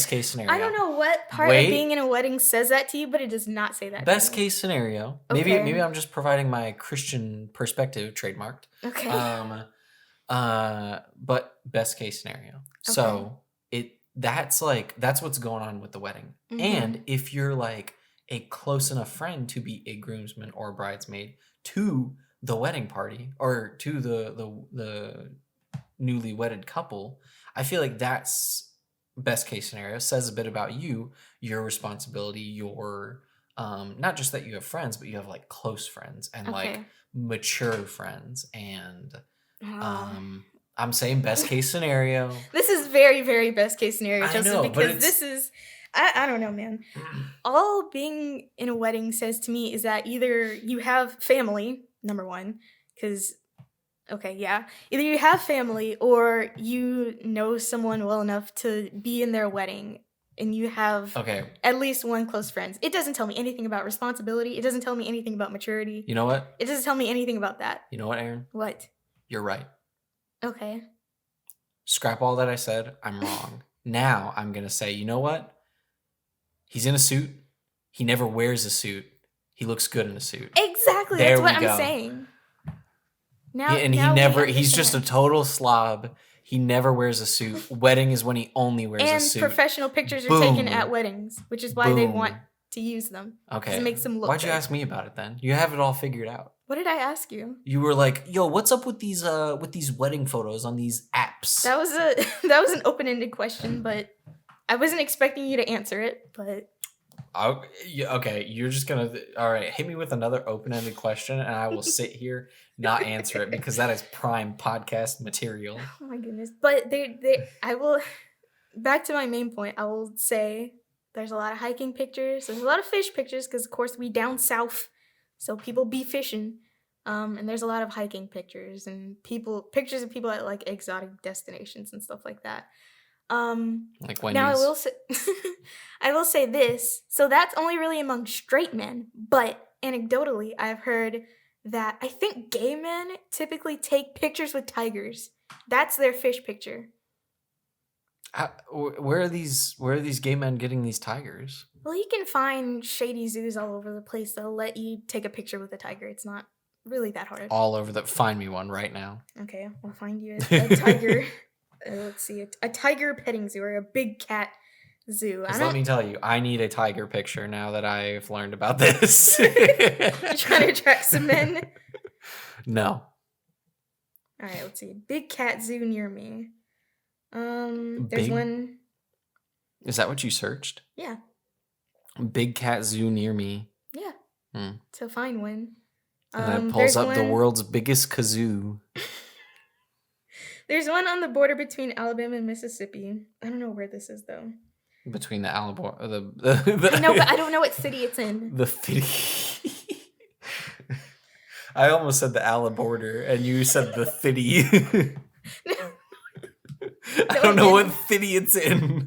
case scenario. I don't know what part of being in a wedding says that to you, but it does not say that. Best case scenario. Okay. Maybe I'm just providing my Christian perspective, trademarked. Okay. But best case scenario. Okay. So that's what's going on with the wedding. And if you're like a close enough friend to be a groomsman or a bridesmaid to the wedding party or to the newly wedded couple, I feel like that's best case scenario. Says a bit about you, your responsibility, your not just that you have friends, but you have like close friends and like mature friends. And I'm saying best case scenario. This is very, very best case scenario, Joseph, I know, because this is, I don't know, man. All being in a wedding says to me is that either you have family, number one, because, either you have family or you know someone well enough to be in their wedding and you have at least one close friend. It doesn't tell me anything about responsibility. It doesn't tell me anything about maturity. You know what? It doesn't tell me anything about that. You know what, Aaron? What? You're right. Okay. Scrap all that I said. I'm wrong. Now I'm going to say, you know what? He's in a suit. He never wears a suit. He looks good in a suit. Exactly. That's what I'm saying. He's just a total slob. He never wears a suit. Wedding is when he only wears a suit. And professional pictures are taken at weddings, which is why they want to use them. Okay. It makes them look Why'd you ask me about it then? You have it all figured out. What did I ask you? You were like, "Yo, what's up with these wedding photos on these apps?" That was an open-ended question, but I wasn't expecting you to answer it, but okay, you're just gonna all right. Hit me with another open-ended question, and I will sit here not answer it because that is prime podcast material. Oh my goodness! But I will. Back to my main point. I will say there's a lot of hiking pictures. There's a lot of fish pictures because, of course, we down south, so people be fishing. And there's a lot of hiking pictures and pictures of people at like exotic destinations and stuff like that. Like Wendy's. Now I will say this. So that's only really among straight men, but anecdotally, I've heard that I think gay men typically take pictures with tigers. That's their fish picture. Where are these gay men getting these tigers? Well, you can find shady zoos all over the place that'll let you take a picture with a tiger. It's not really that hard. All over find me one right now. Okay, I'll find you a tiger. Let's see, a tiger petting zoo or a big cat zoo. Let me tell you, I need a tiger picture now that I've learned about this. You're trying to attract some men? No. All right, let's see. Big cat zoo near me. There's one. Is that what you searched? Yeah. Big cat zoo near me. Yeah. So find one. And it pulls up the world's biggest kazoo. There's one on the border between Alabama and Mississippi. I don't know where this is though. Between the Alabama, I know, but I don't know what city it's in. The city. I almost said the Ala border, and you said the city. I don't know what city it's in.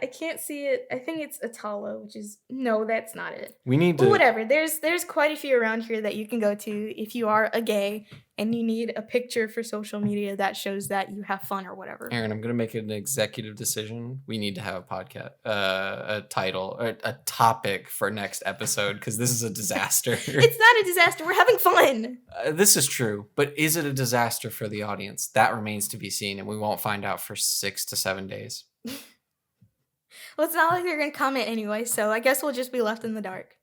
I can't see it. I think it's Atala, which is no, that's not it. We need to. But whatever. There's quite a few around here that you can go to if you are a gay and you need a picture for social media that shows that you have fun or whatever. Aaron, I'm gonna make an executive decision. We need to have a podcast, a title, or a topic for next episode because this is a disaster. It's not a disaster. We're having fun. This is true, but is it a disaster for the audience? That remains to be seen, and we won't find out for 6 to 7 days. Well, it's not like they're going to comment anyway, so I guess we'll just be left in the dark.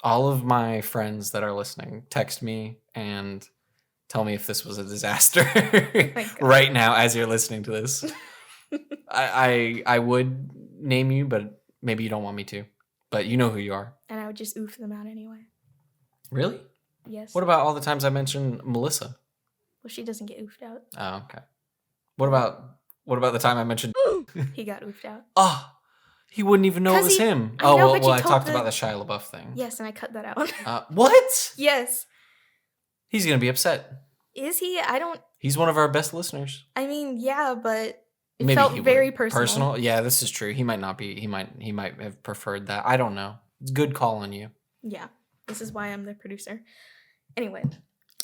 All of my friends that are listening, text me and tell me if this was a disaster right now as you're listening to this. I would name you, but maybe you don't want me to. But you know who you are. And I would just oof them out anyway. Really? Yes. What about all the times I mentioned Melissa? Well, she doesn't get oofed out. Oh, okay. What about the time I mentioned... He got oofed out. Oh! He wouldn't even know it was him. I talked about the Shia LaBeouf thing. Yes, and I cut that out. What? Yes. He's going to be upset. Is he? He's one of our best listeners. I mean, yeah, but it felt very personal. Yeah, this is true. He might not be. He might have preferred that. I don't know. It's good call on you. Yeah. This is why I'm the producer. Anyway.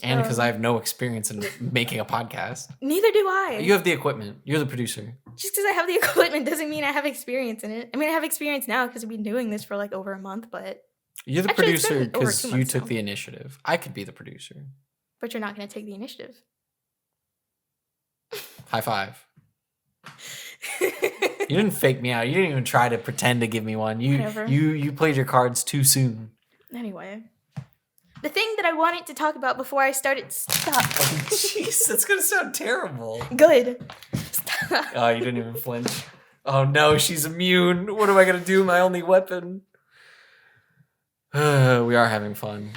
And because I have no experience in making a podcast. Neither do I. You have the equipment. You're the producer. Just because I have the equipment doesn't mean I have experience in it. I mean, I have experience now because we've been doing this for like over a month, but... You're the producer because you took the initiative. I could be the producer. But you're not going to take the initiative. High five. You didn't fake me out. You didn't even try to pretend to give me one. You played your cards too soon. Anyway. The thing that I wanted to talk about before I started... Stop. Oh, jeez. That's going to sound terrible. Good. Stop. Oh, you didn't even flinch. Oh no, she's immune. What am I gonna do? My only weapon. We are having fun.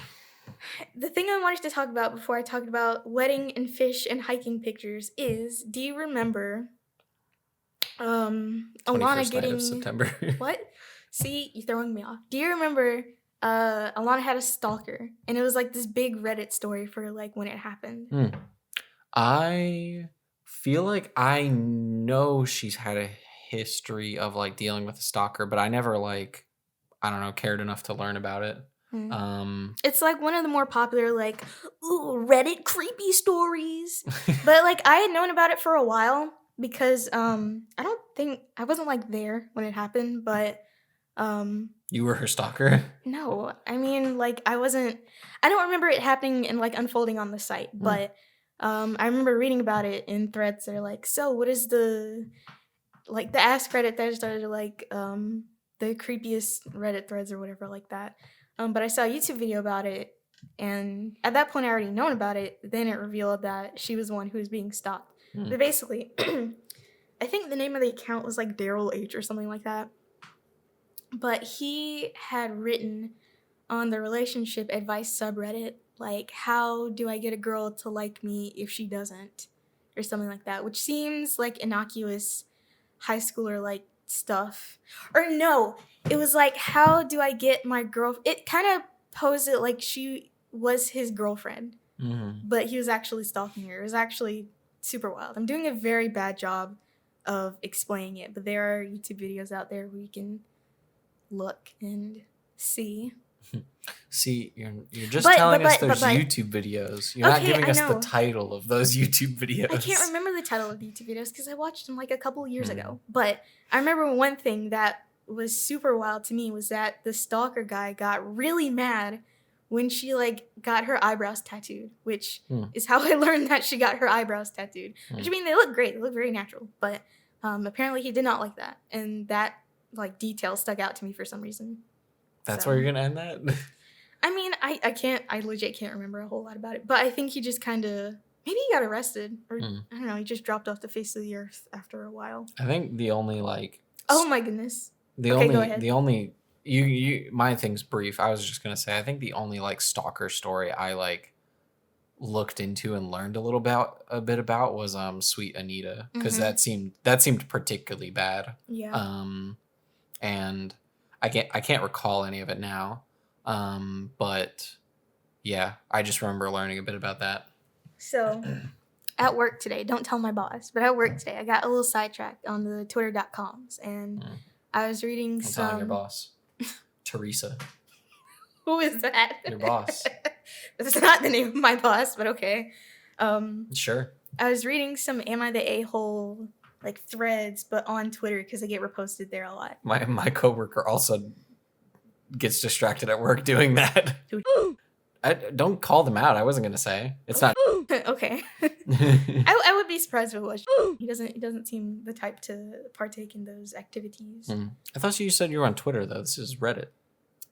The thing I wanted to talk about before I talked about wedding and fish and hiking pictures is, do you remember Alana getting... night of September. What? See, you're throwing me off. Do you remember Alana had a stalker, and it was like this big Reddit story for like when it happened? I feel like I know she's had a history of like dealing with a stalker, but I never like, I don't know, cared enough to learn about it. It's like one of the more popular like Reddit creepy stories. But like I had known about it for a while because I wasn't like there when it happened, but you were her stalker? No, I mean like I don't remember it happening and like unfolding on the site, but I remember reading about it in threads that are like, so what is the Ask Reddit threads that are like the creepiest Reddit threads or whatever like that. But I saw a YouTube video about it, and at that point I already known about it. Then it revealed that she was the one who was being stalked. But basically, I think the name of the account was like Daryl H or something like that. But he had written on the relationship advice subreddit, like, how do I get a girl to like me if she doesn't? Or something like that, which seems like innocuous high schooler like stuff. Or no, it was like, how do I get my girl... It kind of posed it like she was his girlfriend, but he was actually stalking her. It was actually super wild. I'm doing a very bad job of explaining it, but there are YouTube videos out there where you can look and see. See, you're just telling us there's YouTube videos. You're not giving us the title of those YouTube videos. I can't remember the title of the YouTube videos because I watched them like a couple of years ago. But I remember one thing that was super wild to me was that the stalker guy got really mad when she like got her eyebrows tattooed, which is how I learned that she got her eyebrows tattooed. Which, I mean, they look great. They look very natural. But apparently he did not like that. And that like detail stuck out to me for some reason. That's where you're going to end that? I mean, I legit can't remember a whole lot about it, but I think he just kind of, maybe he got arrested, or I don't know, he just dropped off the face of the earth after a while. I think the only like... Oh my goodness. Go ahead. My thing's brief. I was just going to say, I think the only like stalker story I like looked into and learned a bit about was Sweet Anita, because that seemed particularly bad. Yeah. And I can't recall any of it now. But yeah, I just remember learning a bit about that. So at work today, don't tell my boss, but at work today, I got a little sidetracked on the twitter.coms, and I was reading I'm telling your boss. Teresa. Who is that? Your boss. That's not the name of my boss, but okay. Sure. I was reading some Am I the A-hole like threads, but on Twitter because they get reposted there a lot. My coworker also gets distracted at work doing that. I don't call them out. I wasn't gonna say it's not. Okay. I would be surprised if it was. He doesn't seem the type to partake in those activities. I thought you said you were on Twitter though. This is Reddit.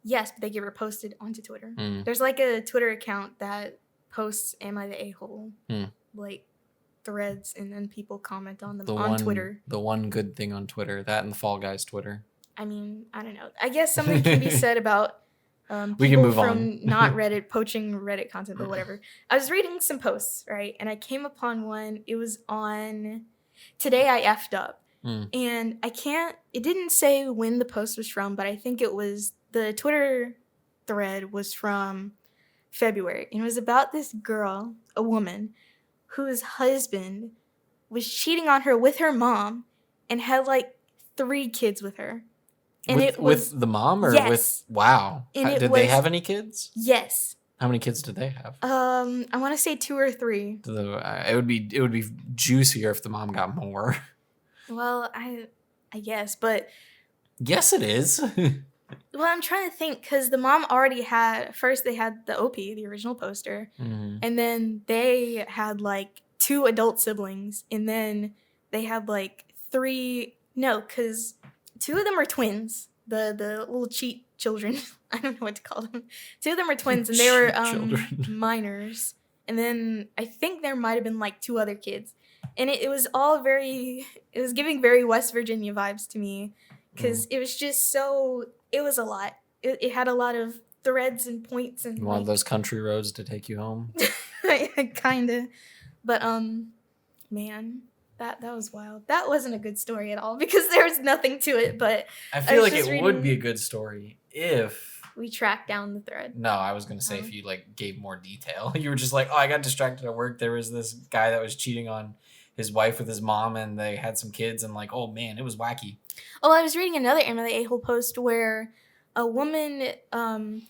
Yes, but they get reposted onto Twitter. There's like a Twitter account that posts "Am I the A-hole?" like threads, and then people comment on them on Twitter. The one good thing on Twitter, that and the Fall Guys Twitter. I mean, I don't know. I guess something can be said about we can move from on. not Reddit poaching Reddit content, but whatever. I was reading some posts, right, and I came upon one. It was on Today I Effed Up, and it didn't say when the post was from, but I think it was the Twitter thread was from February, and it was about this girl, a woman, whose husband was cheating on her with her mom and had like 3 kids with her. And with the mom, or yes. with wow? Did they have any kids? Yes. How many kids did they have? I want to say 2 or 3. It would be juicier if the mom got more. Well, I guess, but yes, it is. Well, I'm trying to think because the mom already had. First, they had the OP, the original poster, and then they had like 2 adult siblings, and then they had like 3. No, because 2 of them are twins. The little cheat children. I don't know what to call them. 2 of them are twins, and they were minors. And then I think there might have been like 2 other kids. And it was all it was giving very West Virginia vibes to me because it was just it was a lot. It had a lot of threads and points and one of those country roads to take you home. Kind of. But, man, that was wild. That wasn't a good story at all because there was nothing to it, but I feel like it would be a good story if we tracked down the thread. No, I was going to say if you like gave more detail. You were just like, oh, I got distracted at work. There was this guy that was cheating on his wife with his mom and they had some kids and like, oh man, it was wacky. Oh, I was reading another Emily A-hole post where a woman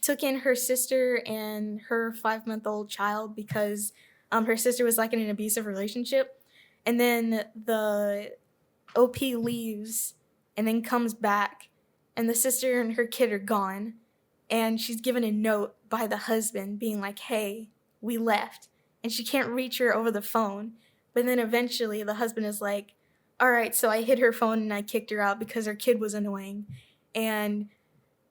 took in her sister and her 5-month-old child because her sister was like in an abusive relationship. And then the OP leaves and then comes back and the sister and her kid are gone. And she's given a note by the husband being like, hey, we left. And she can't reach her over the phone. But then eventually the husband is like, all right, so I hid her phone and I kicked her out because her kid was annoying. And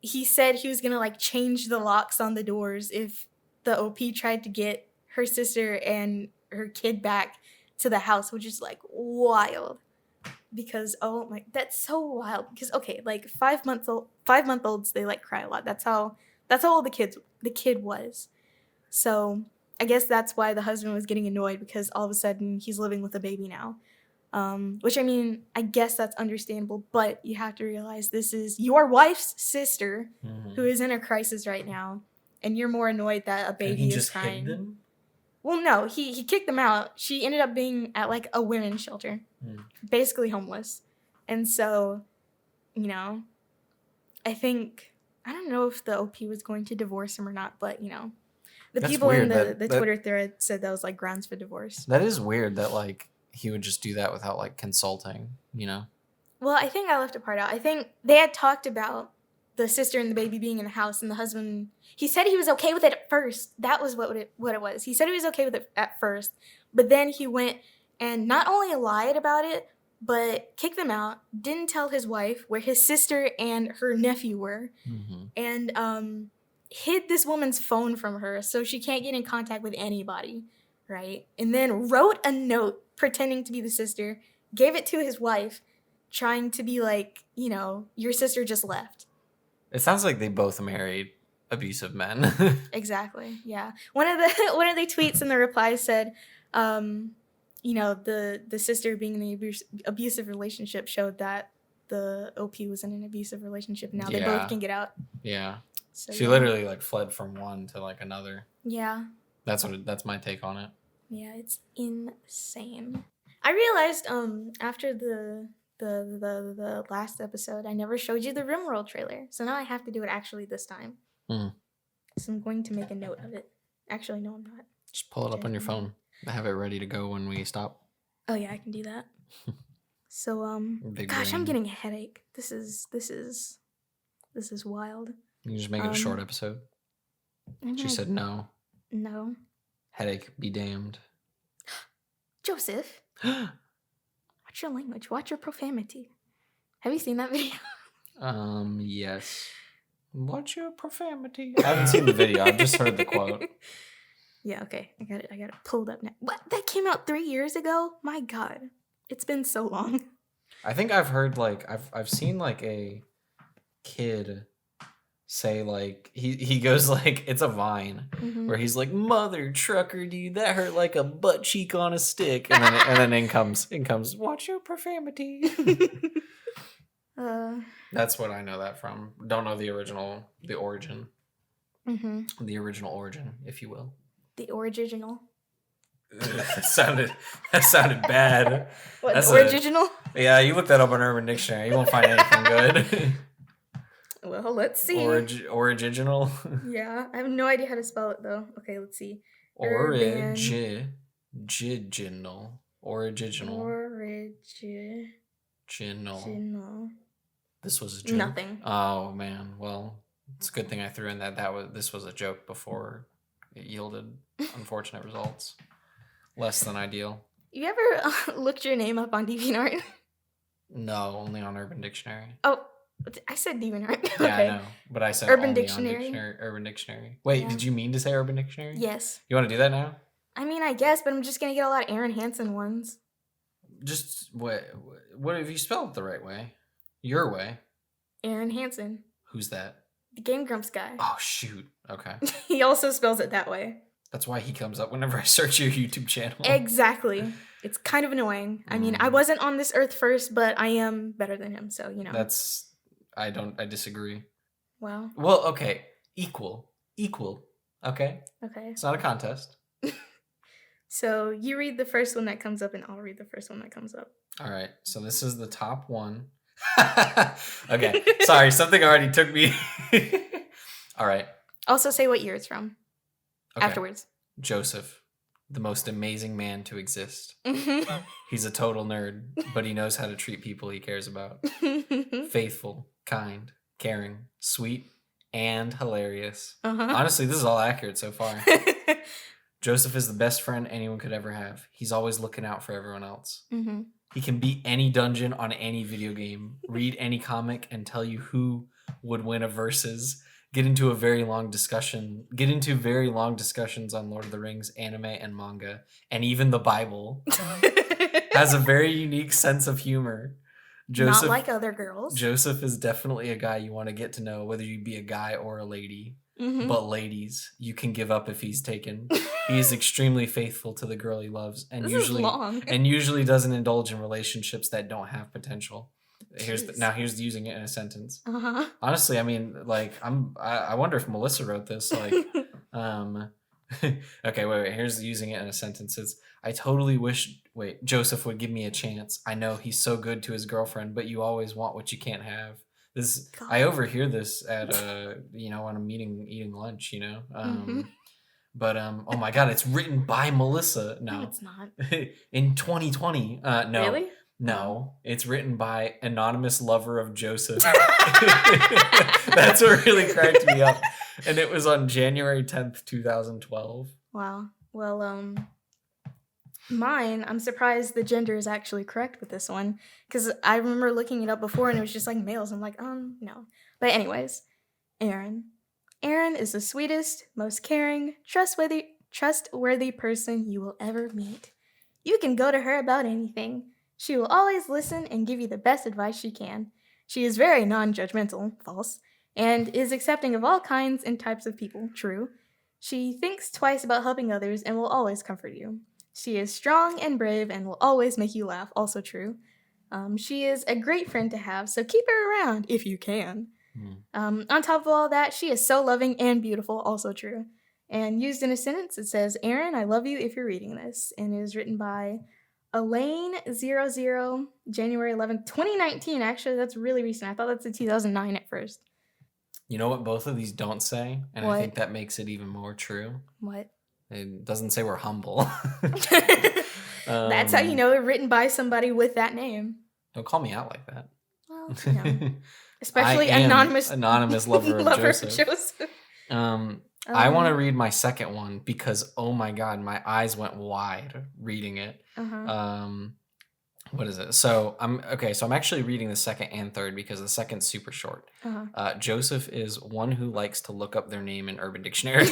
he said he was going to like change the locks on the doors if the OP tried to get her sister and her kid back to the house, which is like wild. Because oh my, that's so wild. Because okay, like 5-month-olds, they like cry a lot. That's how old the kid was. So I guess that's why the husband was getting annoyed because all of a sudden he's living with a baby now. Which I mean, I guess that's understandable, but you have to realize this is your wife's sister who is in a crisis right now, and you're more annoyed that a baby is crying. Hid them? Well, no, he kicked them out. She ended up being at like a women's shelter, basically homeless. And so, you know, I don't know if the OP was going to divorce him or not, but you know, that's people in the Twitter thread said that was like grounds for divorce. That is weird that like he would just do that without like consulting, you know? Well, I think I left a part out. I think they had talked about the sister and the baby being in the house and the husband, he said he was okay with it at first. That was what it was. He said he was okay with it at first, but then he went and not only lied about it, but kicked them out, didn't tell his wife where his sister and her nephew were, and hid this woman's phone from her so she can't get in contact with anybody, right? And then wrote a note pretending to be the sister, gave it to his wife, trying to be like, you know, your sister just left. It sounds like they both married abusive men. Exactly. Yeah. One of the tweets in the reply said, you know, the sister being in the abusive relationship showed that the OP was in an abusive relationship. Now they both can get out. Yeah. So she literally like fled from one to like another. Yeah. That's my take on it. Yeah, it's insane. I realized after the last episode, I never showed you the RimWorld trailer. So now I have to do it actually this time. So I'm going to make a note of it. Actually, no, I'm not. Just pull it up on your phone. Have it ready to go when we stop. Oh yeah, I can do that. So gosh, I'm getting a headache. This is wild. You just make it a short episode. She said no. No. Headache be damned. Joseph. Watch your language. Watch your profanity. Have you seen that video? Yes. Watch your profanity. I haven't seen the video. I've just heard the quote. Yeah, okay. I got it pulled up now. What? That came out 3 years ago? My God. It's been so long. I think I've heard like I've seen like a kid say like he goes like it's a Vine where he's like, mother trucker dude, that hurt like a butt cheek on a stick, and then in comes watch your profanity. That's what I know that from. Don't know the origin, the origin, if you will. The original. that sounded bad. What, that's original? Yeah, you look that up on Urban Dictionary. You won't find anything good. Well, let's see. Original. Yeah, I have no idea how to spell it though. Okay, let's see. Original. This was a joke. Nothing. Oh man. Well, it's a good thing I threw in this was a joke before it yielded unfortunate results. Less than ideal. You ever looked your name up on DeviantArt? No, only on Urban Dictionary. Oh, I said DeviantArt. Okay. Yeah, I know, but I said Urban only Dictionary. On Urban Dictionary. Wait, Did you mean to say Urban Dictionary? Yes. You want to do that now? I mean, I guess, but I'm just gonna get a lot of Aaron Hansen ones. Just what if you spell it the right way? Your way. Aaron Hansen. Who's that? The Game Grumps guy. Oh, shoot. Okay. He also spells it that way. That's why he comes up whenever I search your YouTube channel. Exactly. It's kind of annoying. I mean, I wasn't on this earth first, but I am better than him, so, you know. I disagree. Well, okay. Equal. Okay? Okay. It's not a contest. So you read the first one that comes up, and I'll read the first one that comes up. All right. So this is the top one. Okay. Sorry, something already took me. All right. Also say what year it's from. Okay. Afterwards. Joseph, the most amazing man to exist. He's a total nerd, but he knows how to treat people he cares about. Faithful, kind, caring, sweet, and hilarious. Honestly, this is all accurate so far. Joseph is the best friend anyone could ever have. He's always looking out for everyone else. He can beat any dungeon on any video game, read any comic, and tell you who would win a versus. Get into very long discussions on Lord of the Rings, anime, and manga, and even the Bible. Has a very unique sense of humor. Not like other girls. Joseph is definitely a guy you want to get to know, whether you be a guy or a lady. But ladies, you can give up if he's taken. He is extremely faithful to the girl he loves, and usually doesn't indulge in relationships that don't have potential. Here's using it in a sentence. Honestly, I mean, like, I wonder if Melissa wrote this. Like, okay, wait. Here's using it in a sentence. It's, I totally wish Joseph would give me a chance. I know he's so good to his girlfriend, but you always want what you can't have. I overhear this at when I'm eating lunch, But oh my god, it's written by Melissa. No, it's not. In 2020. No. Really? No, it's written by anonymous lover of Joseph. That's what really cracked me up. And it was on January 10th, 2012. Wow. Well, mine, I'm surprised the gender is actually correct with this one, because I remember looking it up before and it was just like males. I'm like, no. But anyways, Aaron. Aaron is the sweetest, most caring, trustworthy person you will ever meet. You can go to her about anything. She will always listen and give you the best advice she can. She is very non-judgmental, false, and is accepting of all kinds and types of people, true. She thinks twice about helping others and will always comfort you. She is strong and brave and will always make you laugh, also true. She is a great friend to have, so keep her around if you can. On top of all that, she is so loving and beautiful, also true. And used in a sentence, it says, Aaron, I love you if you're reading this, and it is written by Elaine00, January 11th, 2019. Actually, that's really recent. I thought that's a 2009 at first. You know what both of these don't say? And what? I think that makes it even more true. What? It doesn't say we're humble. That's how you know it written by somebody with that name. Don't call me out like that. Well, especially anonymous lover of Joseph. I want to read my second one because, oh my god, my eyes went wide reading it. What is it? So I'm actually reading the second and third because the second's super short. Joseph is one who likes to look up their name in Urban Dictionary.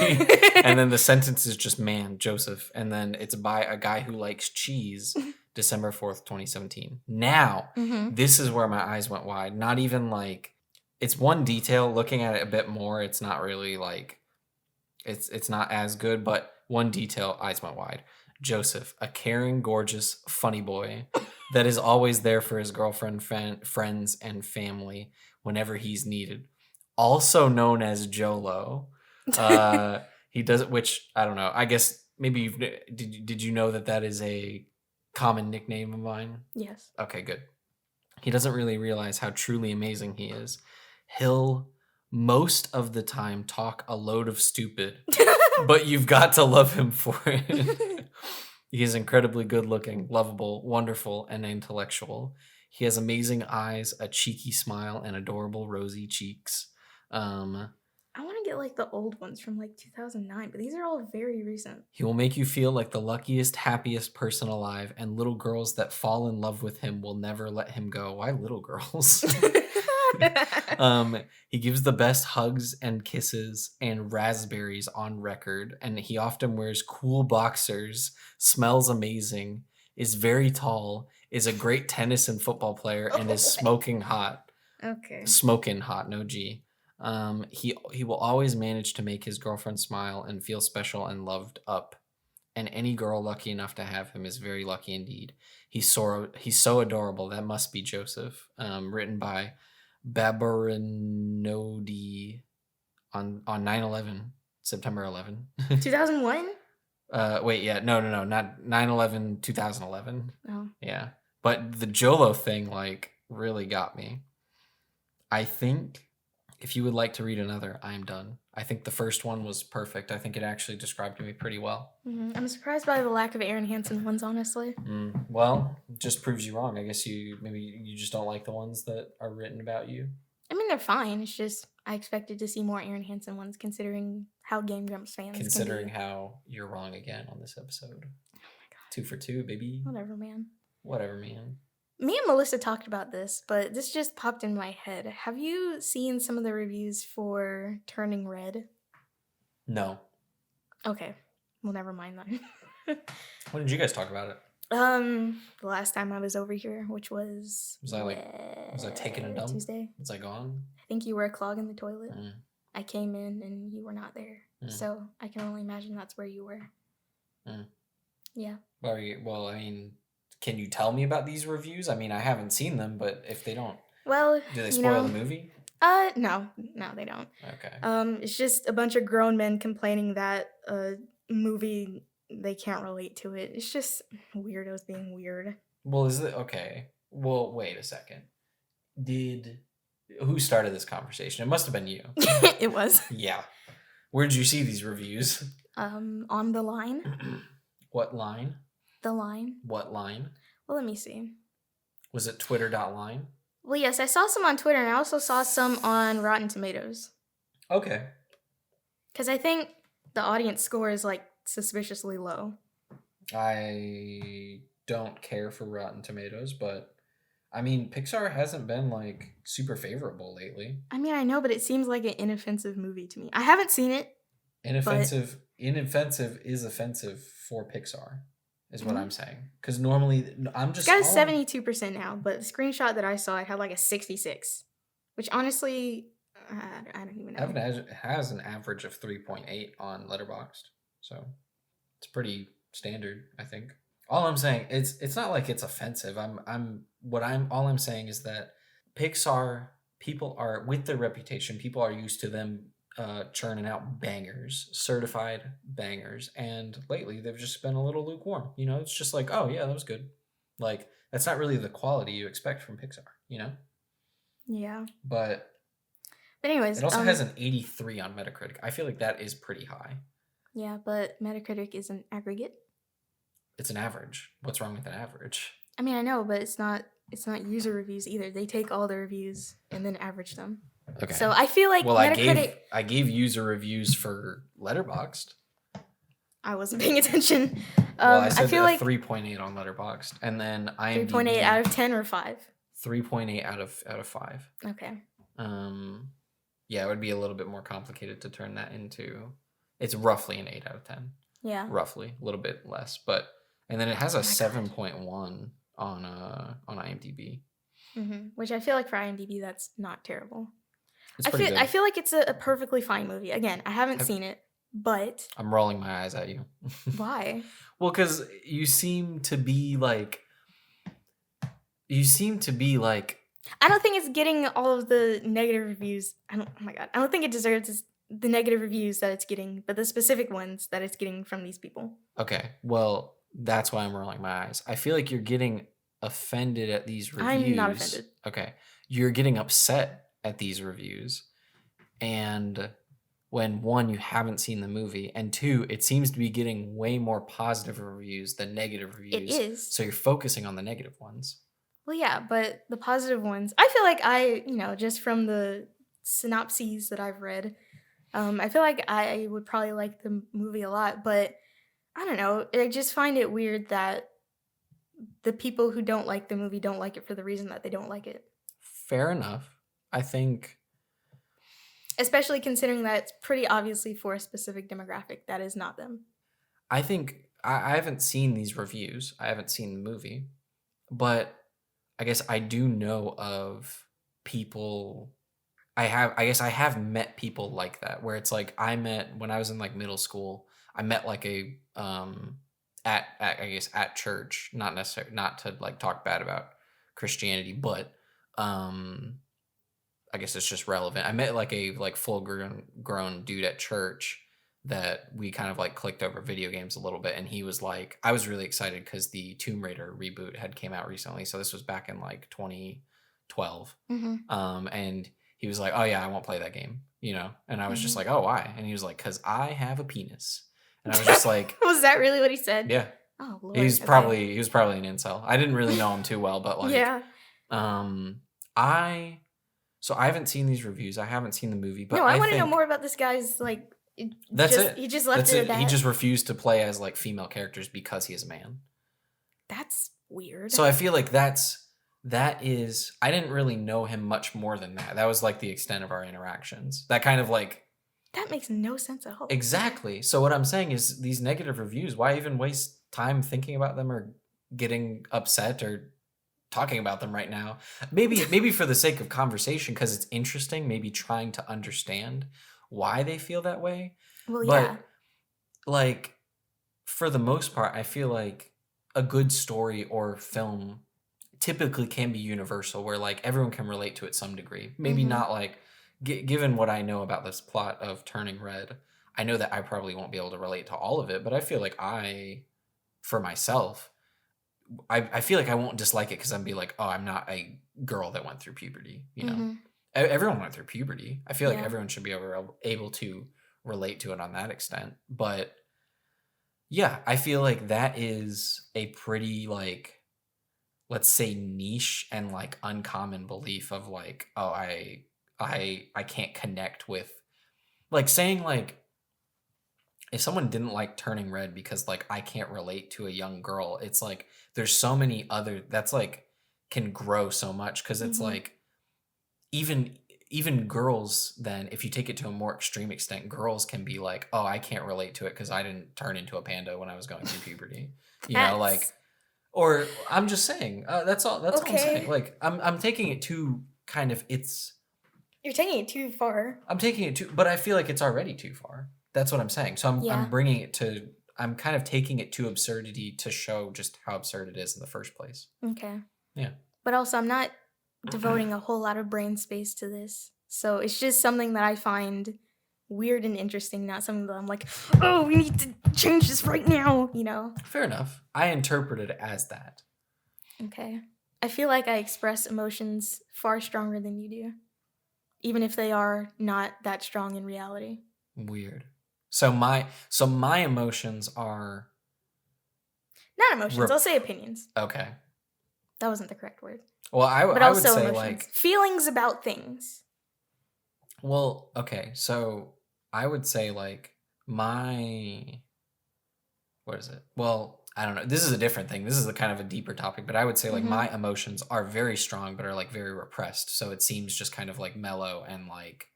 And then the sentence is just man, Joseph. And then it's by a guy who likes cheese, December 4th, 2017. Now, this is where my eyes went wide. Not even like, it's one detail. Looking at it a bit more, it's not really like, it's not as good, but one detail, eyes went wide. Joseph, a caring, gorgeous, funny boy that is always there for his girlfriend, friends, and family whenever he's needed. Also known as Jolo. He does it, which, I don't know. I guess maybe did you know that is a common nickname of mine? Yes. Okay, good. He doesn't really realize how truly amazing he is. He'll most of the time talk a load of stupid, but you've got to love him for it. He is incredibly good looking, lovable, wonderful, and intellectual. He has amazing eyes, a cheeky smile, and adorable rosy cheeks. I want to get like the old ones from like 2009, but these are all very recent. He will make you feel like the luckiest, happiest person alive, and little girls that fall in love with him will never let him go. Why little girls? He gives the best hugs and kisses and raspberries on record, and he often wears cool boxers, smells amazing, is very tall, is a great tennis and football player and is smoking hot. Okay. Smoking hot, no G. He will always manage to make his girlfriend smile and feel special and loved up. And any girl lucky enough to have him is very lucky indeed. He's so adorable. That must be Joseph. Written by Babarinodi on 9/11, September 11. 2001? Wait, yeah, no, not 9/11, 2011. Oh. Yeah, but the Jolo thing like really got me. I think if you would like to read another, I am done. I think the first one was perfect. I think it actually described me pretty well. Mm-hmm. I'm surprised by the lack of Arin Hansen ones, honestly. Well, it just proves you wrong. I guess maybe you just don't like the ones that are written about you. I mean, they're fine. It's just I expected to see more Arin Hansen ones, considering how Game Grumps fans Considering how you're wrong again on this episode. Oh my god. 2 for 2, baby. Whatever, man. Me and Melissa talked about this, but this just popped in my head. Have you seen some of the reviews for Turning Red? No. Okay. Well, never mind then. When did you guys talk about it? The last time I was over here, which was... Was I taking a dump? Tuesday. Was I gone? I think you were clogging the toilet. I came in and you were not there. So I can only imagine that's where you were. Yeah. Well, I mean... Can you tell me about these reviews? I mean, I haven't seen them, but if they don't, well, do they spoil the movie? No, they don't. Okay. It's just a bunch of grown men complaining that a movie they can't relate to it. It's just weirdos being weird. Well, is it okay? Well, wait a second. Who started this conversation? It must have been you. It was. Yeah. Where did you see these reviews? On the line. What line? The line. What line? Well, let me see. Was it twitter.line? Well, yes, I saw some on Twitter, and I also saw some on Rotten Tomatoes. Okay. Because I think the audience score is, like, suspiciously low. I don't care for Rotten Tomatoes, but, I mean, Pixar hasn't been, like, super favorable lately. I mean, I know, but it seems like an inoffensive movie to me. I haven't seen it. Inoffensive is offensive for Pixar. Is what I'm saying. Because normally, I'm just... It's got a 72% now, but the screenshot that I saw, it had like a 66. Which honestly, I don't even know. It has an average of 3.8 on Letterboxd. So, it's pretty standard, I think. All I'm saying, it's not like it's offensive. All I'm saying is that Pixar, people are, with their reputation, people are used to them churning out bangers, certified bangers, and lately they've just been a little lukewarm. You know, it's just like, oh yeah, that was good. Like, that's not really the quality you expect from Pixar, you know? Yeah. But anyways, it also has an 83 on Metacritic. I feel like that is pretty high. Yeah, but Metacritic is an aggregate. It's an average. What's wrong with an average? I mean, I know, but it's not user reviews either. They take all the reviews and then average them. Okay. So I feel like Metacritic... I gave user reviews for Letterboxd. I wasn't paying attention. I feel like 3.8 on Letterboxd, and then IMDb 3.8 out of 10 or 5. 3.8 out of 5. Okay. Yeah, it would be a little bit more complicated to turn that into. It's roughly an 8 out of 10. Yeah. Roughly, a little bit less, and then it has a 7.1 on IMDb. Which I feel like for IMDb, that's not terrible. Good. I feel like it's a perfectly fine movie. Again, I haven't seen it, but... I'm rolling my eyes at you. Why? Well, because you seem to be like... I don't think it's getting all of the negative reviews. I don't think it deserves the negative reviews that it's getting, but the specific ones that it's getting from these people. Okay, well, that's why I'm rolling my eyes. I feel like you're getting offended at these reviews. I'm not offended. Okay, you're getting upset at these reviews, and when 1, you haven't seen the movie, and 2, it seems to be getting way more positive reviews than negative reviews. It is. So you're focusing on the negative ones. Well, yeah, but the positive ones, I feel like just from the synopses that I've read, I feel like I would probably like the movie a lot, but I don't know, I just find it weird that the people who don't like the movie don't like it for the reason that they don't like it. Fair enough. I think... Especially considering that it's pretty obviously for a specific demographic that is not them. I think... I haven't seen these reviews. I haven't seen the movie. but I guess I do know of people. I guess I have met people like that where it's like I met when I was in like middle school. I met like a at I guess at church, not necessarily not to like talk bad about Christianity, but um I guess it's just relevant. I met like a like full grown dude at church that we kind of like clicked over video games a little bit, and he was like, I was really excited because the Tomb Raider reboot had came out recently, so this was back in like 2012, and he was like, oh yeah, I won't play that game, you know, and I was just like, oh why? And he was like, because I have a penis, and I was just like, was that really what he said? Yeah. Oh Lord. He was probably an incel. I didn't really know him too well, but like, yeah. So I haven't seen these reviews. I haven't seen the movie, but no, I want to know more about this guy's like. That's it. He just left it at that. He just refused to play as like female characters because he is a man. That's weird. So I feel like that is. I didn't really know him much more than that. That was like the extent of our interactions. That kind of like. That makes no sense at all. Exactly. So what I'm saying is these negative reviews. Why even waste time thinking about them or getting upset or talking about them right now? Maybe for the sake of conversation, because it's interesting, maybe trying to understand why they feel that way. Well, but yeah. like for the most part, I feel like a good story or film typically can be universal, where like everyone can relate to it some degree. Maybe not like given what I know about this plot of Turning Red, I know that I probably won't be able to relate to all of it, but I feel like for myself, I feel like I won't dislike it because I'm be like, oh, I'm not a girl that went through puberty. You know, everyone went through puberty. I feel like everyone should be able to relate to it on that extent. But yeah, I feel like that is a pretty like, let's say niche and like uncommon belief of like, oh, I can't connect with, like saying like, if someone didn't like Turning Red because like I can't relate to a young girl, it's like there's so many other that's like can grow so much, because it's like even girls, then if you take it to a more extreme extent, girls can be like, oh, I can't relate to it because I didn't turn into a panda when I was going through puberty, you know, like, or I'm just saying that's all I'm saying. Like I'm taking it to kind of you're taking it too far. I'm taking it too, but I feel like it's already too far. That's what I'm saying. So I'm bringing it to, I'm kind of taking it to absurdity to show just how absurd it is in the first place. Okay. Yeah. But also, I'm not devoting a whole lot of brain space to this. So it's just something that I find weird and interesting, not something that I'm like, oh, we need to change this right now, you know? Fair enough. I interpret it as that. Okay. I feel like I express emotions far stronger than you do, even if they are not that strong in reality. Weird. So my emotions are not emotions. I'll say opinions. Okay. That wasn't the correct word. Well, I would say emotions. Like feelings about things. Well, okay. So I would say like what is it? Well, I don't know. This is a different thing. This is a kind of a deeper topic, but I would say like my emotions are very strong, but are like very repressed. So it seems just kind of like mellow and like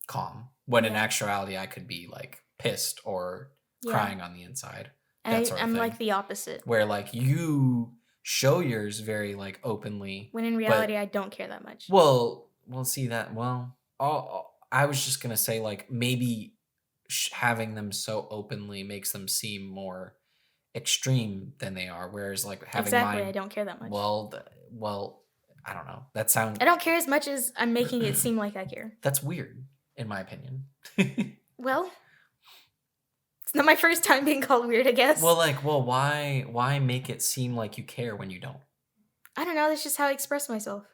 calm, when in actuality I could be like pissed or crying on the inside. I'm like the opposite, where like you show yours very like openly, when in reality I don't care that much. Well, we'll see that. Well, I was just gonna say like maybe having them so openly makes them seem more extreme than they are, whereas like having mine, I don't care that much. Well, I don't know. That sounds. I don't care as much as I'm making it seem like I care. That's weird, in my opinion. Well, it's not my first time being called weird, I guess. Well, why make it seem like you care when you don't? I don't know. That's just how I express myself.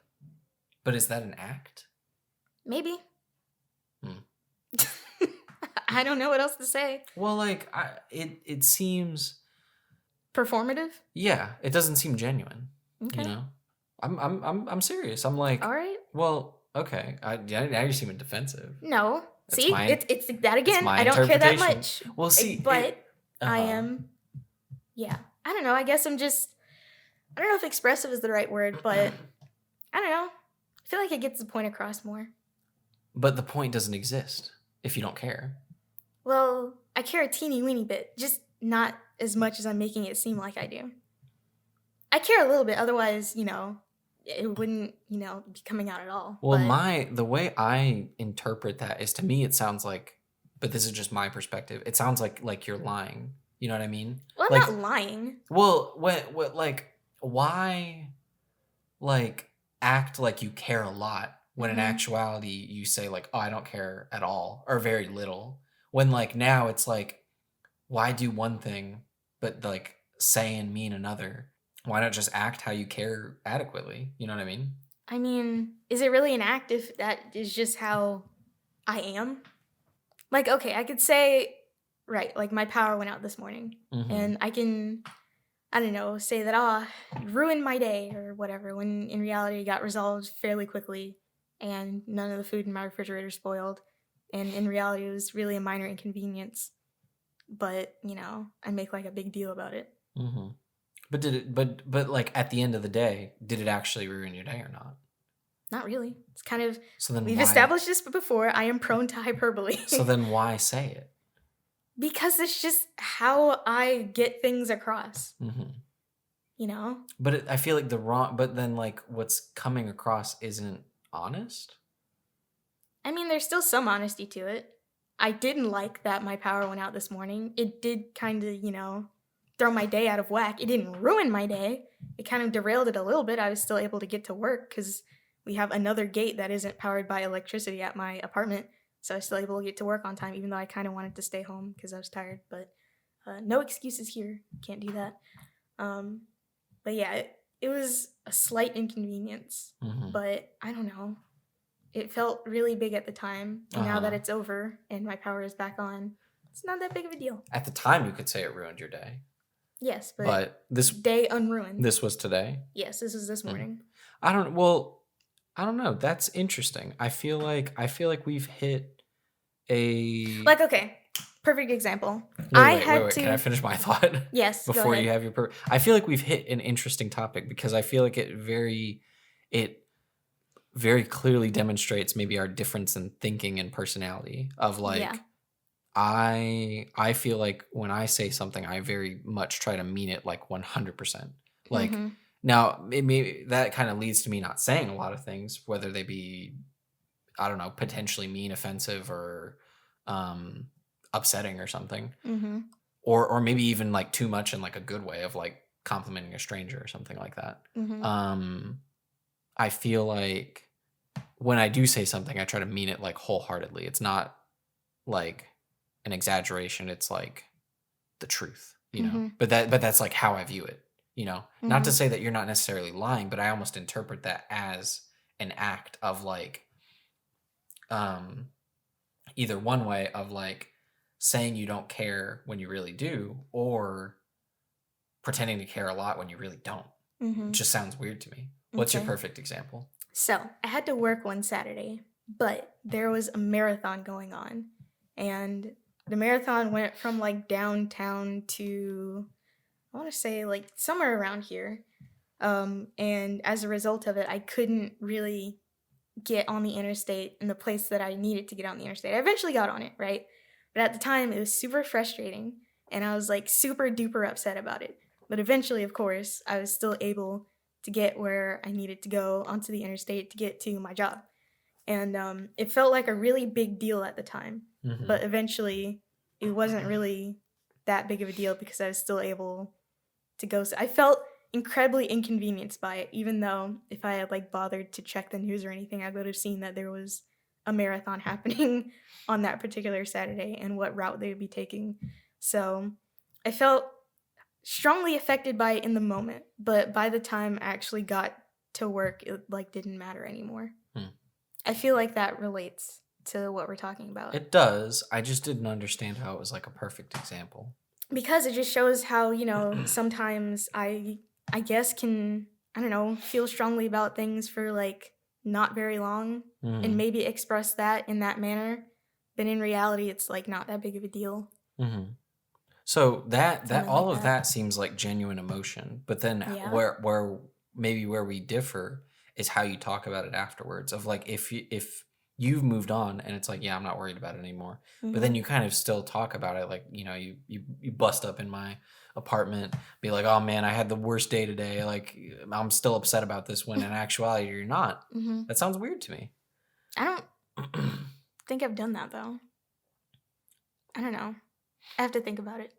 But is that an act? Maybe. I don't know what else to say. Well, like it seems performative. Yeah, it doesn't seem genuine. Okay. You know, I'm serious. I'm like, all right. Well, okay. Now you seem defensive. No. See, it's that again. I don't care that much. Well, see, but I am. Yeah, I don't know. I guess I'm just. I don't know if expressive is the right word, but I don't know. I feel like it gets the point across more. But the point doesn't exist if you don't care. Well, I care a teeny weeny bit, just not as much as I'm making it seem like I do. I care a little bit. Otherwise, it wouldn't, be coming out at all. Well, but the way I interpret that is, to me, it sounds like, but this is just my perspective. It sounds like you're lying. You know what I mean? Well, I'm Like, not lying. well, what, like, why, like, act like you care a lot when in actuality you say, like, oh, I don't care at all or very little. When, like, now it's like, why do one thing but, like, say and mean another? Why not just act how you care adequately? You know what I mean? I mean, is it really an act if that is just how I am? Like, okay, I could say, right, like my power went out this morning. And I can, I don't know, say that, ruined my day or whatever, when in reality it got resolved fairly quickly and none of the food in my refrigerator spoiled. And in reality, it was really a minor inconvenience. But, I make like a big deal about it. But did it? But like at the end of the day, did it actually ruin your day or not? Not really. It's kind of. So then we've why, established this before. I am prone to hyperbole. So then why say it? Because it's just how I get things across. But I feel like but then like what's coming across isn't honest. I mean, there's still some honesty to it. I didn't like that my power went out this morning. It did kind of, throw my day out of whack. It didn't ruin my day. It kind of derailed it a little bit. I was still able to get to work because we have another gate that isn't powered by electricity at my apartment. So I was still able to get to work on time, even though I kind of wanted to stay home because I was tired. But no excuses here. Can't do that. But yeah, it was a slight inconvenience. But I don't know. It felt really big at the time. And now that it's over and my power is back on, it's not that big of a deal. At the time, you could say it ruined your day. Yes, but this day unruined. This was today? Yes, this was this morning. I don't know. That's interesting. I feel like we've hit a... Like, okay, perfect example. Wait. Can I finish my thought? Yes, before you have your... I feel like we've hit an interesting topic because I feel like it very clearly demonstrates maybe our difference in thinking and personality of like... Yeah. I feel like when I say something, I very much try to mean it like 100%. Like, now, that kind of leads to me not saying a lot of things, whether they be, I don't know, potentially mean, offensive, or upsetting or something. Or maybe even like too much in like a good way of like complimenting a stranger or something like that. I feel like when I do say something, I try to mean it like wholeheartedly. It's not like an exaggeration. It's like the truth, but that's like how I view it, not to say that you're not necessarily lying, but I almost interpret that as an act of like, either one way of like saying you don't care when you really do, or pretending to care a lot when you really don't. It just sounds weird to me. What's your perfect example? So I had to work one Saturday, but there was a marathon going on, and the marathon went from like downtown to, I want to say like somewhere around here. And as a result of it, I couldn't really get on the interstate in the place that I needed to get on the interstate. I eventually got on it, right? But at the time, it was super frustrating, and I was like super duper upset about it. But eventually, of course, I was still able to get where I needed to go onto the interstate to get to my job. And it felt like a really big deal at the time. But eventually, it wasn't really that big of a deal because I was still able to go. So I felt incredibly inconvenienced by it, even though if I had like bothered to check the news or anything, I would have seen that there was a marathon happening on that particular Saturday and what route they would be taking. So I felt strongly affected by it in the moment, but by the time I actually got to work, it like didn't matter anymore. I feel like that relates to what we're talking about. It does. I just didn't understand how it was like a perfect example. Because it just shows how, sometimes I guess can, I don't know, feel strongly about things for like not very long and maybe express that in that manner. But in reality, it's like not that big of a deal. So that all of that seems like genuine emotion. But then where we differ is how you talk about it afterwards. Of like if you've moved on and it's like, yeah, I'm not worried about it anymore. But then you kind of still talk about it. Like, you know, you bust up in my apartment, be like, oh man, I had the worst day today. Like, I'm still upset about this, when in actuality you're not. That sounds weird to me. I don't think I've done that though. I don't know. I have to think about it.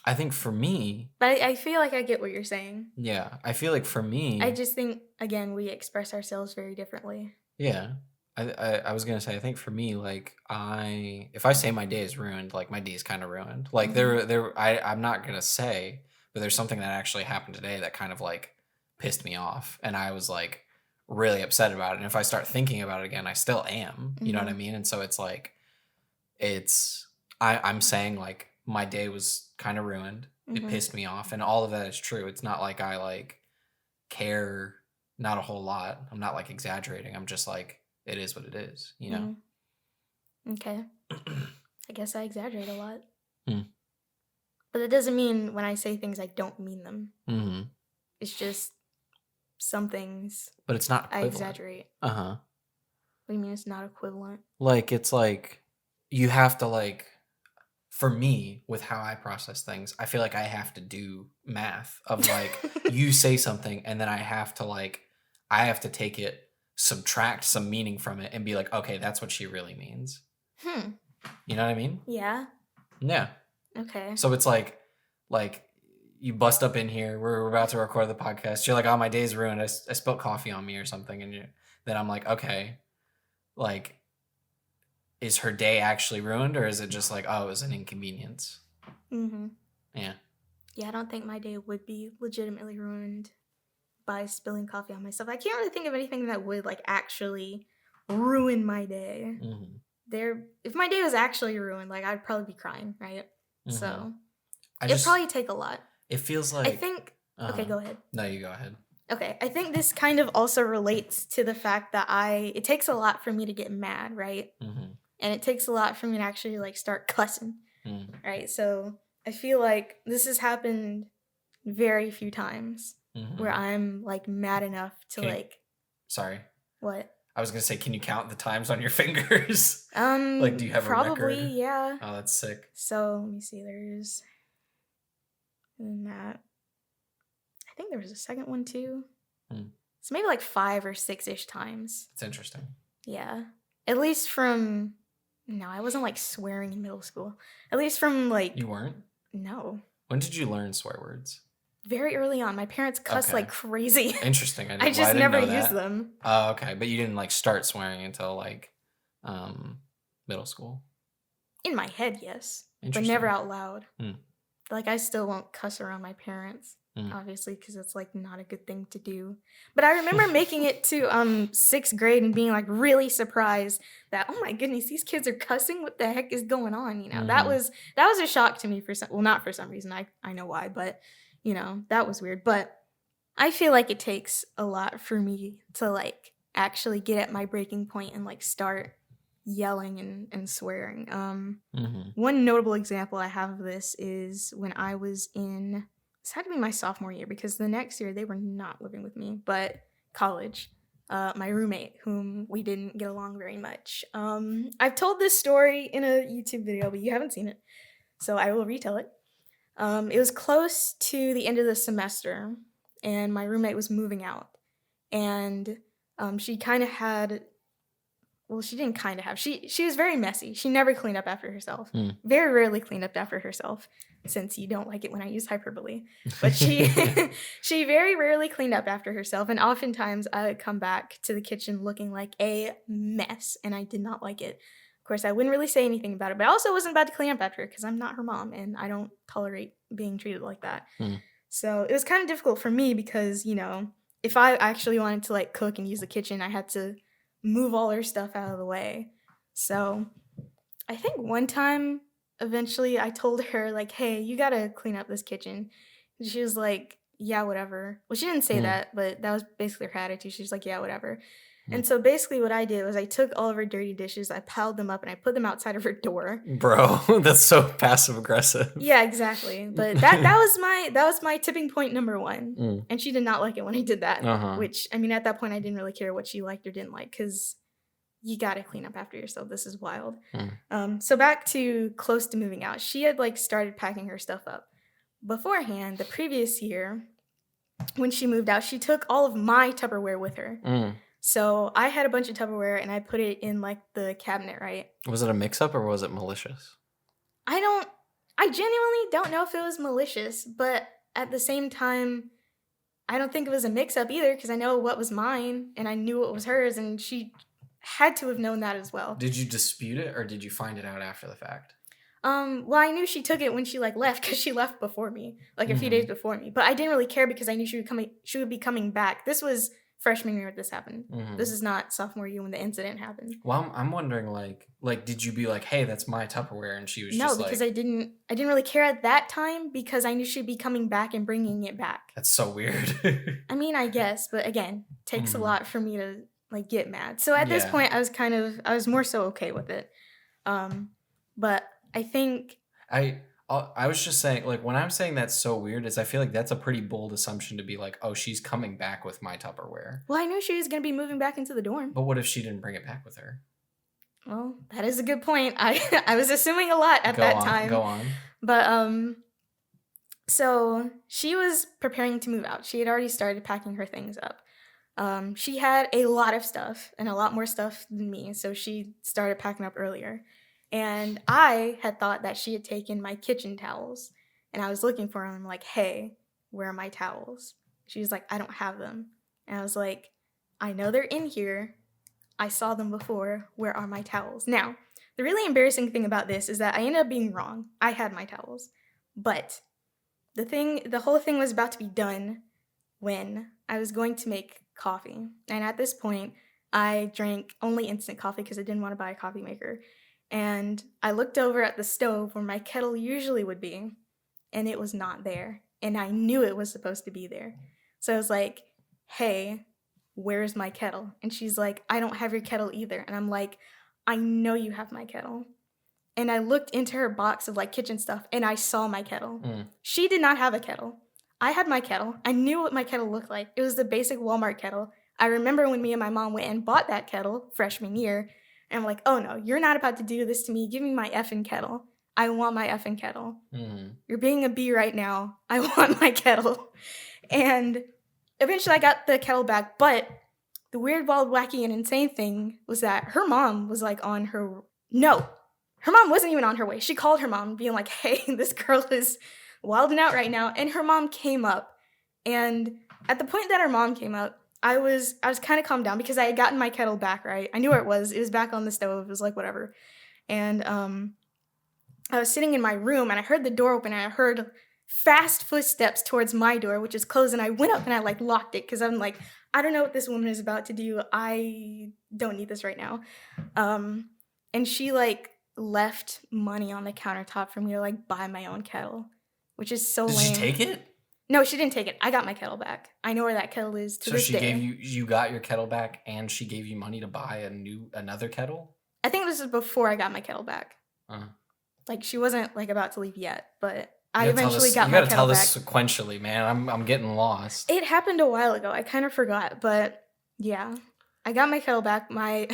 I think for me... But I feel like I get what you're saying. Yeah, I feel like for me... I just think, again, we express ourselves very differently. Yeah. I was going to say, I think for me, like, if I say my day is ruined, like, my day is kind of ruined. Like, I'm not going to say, but there's something that actually happened today that kind of, like, pissed me off. And I was, like, really upset about it. And if I start thinking about it again, I still am. You know what I mean? And so it's, like, I'm saying, like, my day was kind of ruined. It pissed me off. And all of that is true. It's not like I, like, care not a whole lot. I'm not, like, exaggerating. I'm just, like, it is what it is, you know? Okay. I guess I exaggerate a lot. But it doesn't mean when I say things, I don't mean them. It's just some things. But it's not equivalent. I exaggerate. What do you mean it's not equivalent? Like, it's like, you have to, like, for me, with how I process things, I feel like I have to do math of, like, you say something, and then I have to take it, subtract some meaning from it, and be like, okay, that's what she really means. You know what I mean? Yeah. Yeah. Okay. So it's like you bust up in here, we're about to record the podcast, you're like, oh, my day's ruined, I spilled coffee on me or something, and then I'm like, okay, like, is her day actually ruined, or is it just like, oh, it was an inconvenience? Yeah. Yeah, I don't think my day would be legitimately ruined by spilling coffee on myself. I can't really think of anything that would, like, actually ruin my day. If my day was actually ruined, like, I'd probably be crying, right? So it'd probably take a lot. It feels like... I think... Okay, go ahead. No, you go ahead. Okay, I think this kind of also relates to the fact that it takes a lot for me to get mad, right? And it takes a lot for me to actually, like, start cussing, right? So I feel like this has happened very few times where I'm, like, mad enough to, like... Sorry. What? I was going to say, can you count the times on your fingers? Like, do you have a record? Probably, yeah. Oh, that's sick. So, let me see, there's... that. I think there was a second one, too. So maybe, like, 5 or 6-ish times. It's interesting. Yeah. At least from... No, I wasn't, like, swearing in middle school. At least from, like... You weren't? No. When did you learn swear words? Very early on. My parents cuss like crazy. Interesting. I just never used them. Oh, okay. But you didn't, like, start swearing until, like, middle school? In my head, yes. But never out loud. Like, I still won't cuss around my parents. Obviously, because it's, like, not a good thing to do. But I remember making it to 6th grade and being, like, really surprised that, oh my goodness, these kids are cussing. What the heck is going on? You know, that was a shock to me not for some reason. I know why, but, you know, that was weird. But I feel like it takes a lot for me to, like, actually get at my breaking point and, like, start yelling and swearing. One notable example I have of this is when I was in... This had to be my sophomore year because the next year they were not living with me, but college. My roommate, whom we didn't get along very much. I've told this story in a YouTube video, but you haven't seen it, so I will retell it. It was close to the end of the semester, and my roommate was moving out, and she kind of had... Well, she didn't kind of have. She was very messy. She never cleaned up after herself. Very rarely cleaned up after herself, since you don't like it when I use hyperbole. But she she very rarely cleaned up after herself, and oftentimes I would come back to the kitchen looking like a mess, and I did not like it. Of course, I wouldn't really say anything about it, but I also wasn't about to clean up after her because I'm not her mom, and I don't tolerate being treated like that. So it was kind of difficult for me because, you know, if I actually wanted to, like, cook and use the kitchen, I had to move all her stuff out of the way. So I think one time eventually I told her, like, hey, you gotta clean up this kitchen. And she was like, yeah, whatever. Well, she didn't say that, but that was basically her attitude. She was like, yeah, whatever. And so basically what I did was I took all of her dirty dishes, I piled them up, and I put them outside of her door. Bro, that's so passive aggressive. Yeah, exactly. But that was my tipping point number 1. And she did not like it when I did that. Which, I mean, at that point I didn't really care what she liked or didn't like because you gotta clean up after yourself. This is wild. So back to close to moving out. She had like started packing her stuff up. Beforehand, the previous year, when she moved out, she took all of my Tupperware with her. So I had a bunch of Tupperware and I put it in like the cabinet, right? Was it a mix-up or was it malicious? I genuinely don't know if it was malicious, but at the same time, I don't think it was a mix-up either because I know what was mine and I knew what was hers, and she had to have known that as well. Did you dispute it or did you find it out after the fact? Well, I knew she took it when she like left because she left before me, like a few days before me. But I didn't really care because I knew she would be coming back. This was freshman year this happened. This is not sophomore year when the incident happened. Well, I'm wondering like did you be like, hey, that's my Tupperware, and she was just like... No, because I didn't really care at that time because I knew she'd be coming back and bringing it back. That's so weird. I mean, I guess, but again, takes a lot for me to like get mad. So at this point, I was more so okay with it. But I think I was just saying, like, when I'm saying that's so weird is I feel like that's a pretty bold assumption to be like, oh, she's coming back with my Tupperware. Well, I knew she was going to be moving back into the dorm. But what if she didn't bring it back with her? Well, that is a good point. I was assuming a lot at that time. Go on. But so she was preparing to move out. She had already started packing her things up. She had a lot of stuff and a lot more stuff than me, so she started packing up earlier. And I had thought that she had taken my kitchen towels, and I was looking for them. I'm like, hey, where are my towels? She was like, I don't have them. And I was like, I know they're in here. I saw them before. Where are my towels? Now, the really embarrassing thing about this is that I ended up being wrong. I had my towels. But the whole thing was about to be done when I was going to make coffee. And at this point, I drank only instant coffee because I didn't want to buy a coffee maker. And I looked over at the stove where my kettle usually would be, and it was not there. And I knew it was supposed to be there. So I was like, hey, where's my kettle? And she's like, I don't have your kettle either. And I'm like, I know you have my kettle. And I looked into her box of like kitchen stuff and I saw my kettle. She did not have a kettle. I had my kettle. I knew what my kettle looked like. It was the basic Walmart kettle. I remember when me and my mom went and bought that kettle freshman year. And I'm like, oh no, you're not about to do this to me. Give me my effing kettle. I want my effing kettle. You're being a bee right now. I want my kettle. And eventually I got the kettle back, but the weird, wild, wacky, and insane thing was that her mom was like on her... No, her mom wasn't even on her way. She called her mom being like, hey, this girl is wilding out right now. And her mom came up. And at the point that her mom came up, I was kind of calmed down because I had gotten my kettle back, right? I knew where it was. It was back on the stove. It was like, whatever. And I was sitting in my room and I heard the door open and I heard fast footsteps towards my door, which is closed. And I went up and I like locked it because I'm like, I don't know what this woman is about to do. I don't need this right now. And she like left money on the countertop for me to like buy my own kettle, which is so lame. Did she take it? No, she didn't take it. I got my kettle back. I know where that kettle is to this day. So you got your kettle back and she gave you money to buy another kettle? I think this is before I got my kettle back. Like she wasn't like about to leave yet, but I eventually got my kettle back. You gotta tell this sequentially, man. I'm getting lost. It happened a while ago. I kind of forgot, but yeah. I got my kettle back. My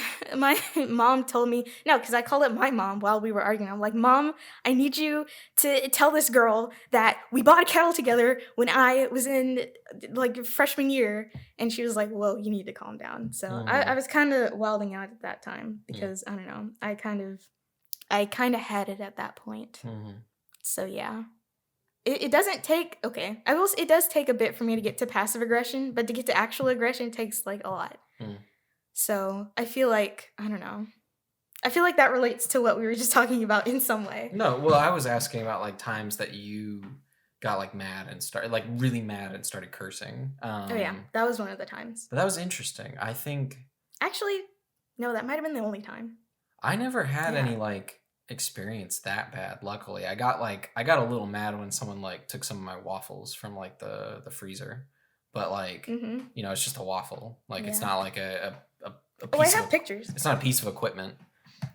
mom told me, no, because I called up my mom while we were arguing. I'm like, Mom, I need you to tell this girl that we bought a kettle together when I was in like freshman year. And she was like, whoa, you need to calm down. So I was kind of wilding out at that time because I don't know. I kind of had it at that point. So yeah. It doesn't take, okay, it does take a bit for me to get to passive aggression, but to get to actual aggression takes like a lot. So I feel like, I don't know. I feel like that relates to what we were just talking about in some way. No, well, I was asking about like times that you got like mad and started like really mad and started cursing. Oh yeah, that was one of the times. But that was interesting. I think. Actually, no, that might have been the only time. I never had any like experience that bad. Luckily, I got a little mad when someone like took some of my waffles from like the freezer. But like, you know, it's just a waffle. Like it's not like a piece I have pictures. It's not a piece of equipment.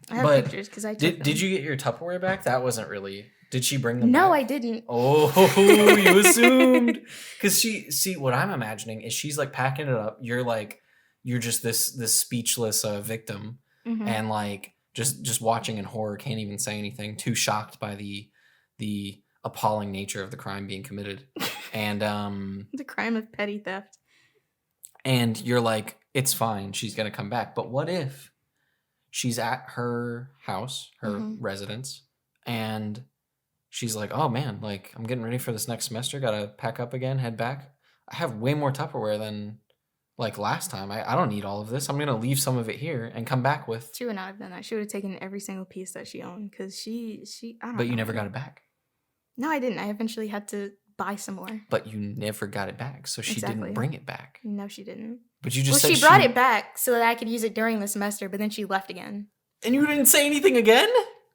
I have pictures because I took them. Did you get your Tupperware back? That wasn't really. Did she bring them back? No, I didn't. Oh, you assumed. Because what I'm imagining is she's like packing it up. You're just this speechless victim. and like just watching in horror, can't even say anything, too shocked by the appalling nature of the crime being committed. And the crime of petty theft. And you're like, it's fine, she's gonna come back. But what if she's at her house, her residence, and she's like, oh man, like I'm getting ready for this next semester, gotta pack up again, head back. I have way more Tupperware than like last time. I don't need all of this. I'm gonna leave some of it here and come back with. She would not have done that. She would have taken every single piece that she owned because she I don't know. But you never got it back. No, I didn't. I eventually had to buy some more. But you never got it back, so she didn't bring it back. No, she didn't. But you just said she brought it back so that I could use it during the semester, but then she left again. And you didn't say anything again?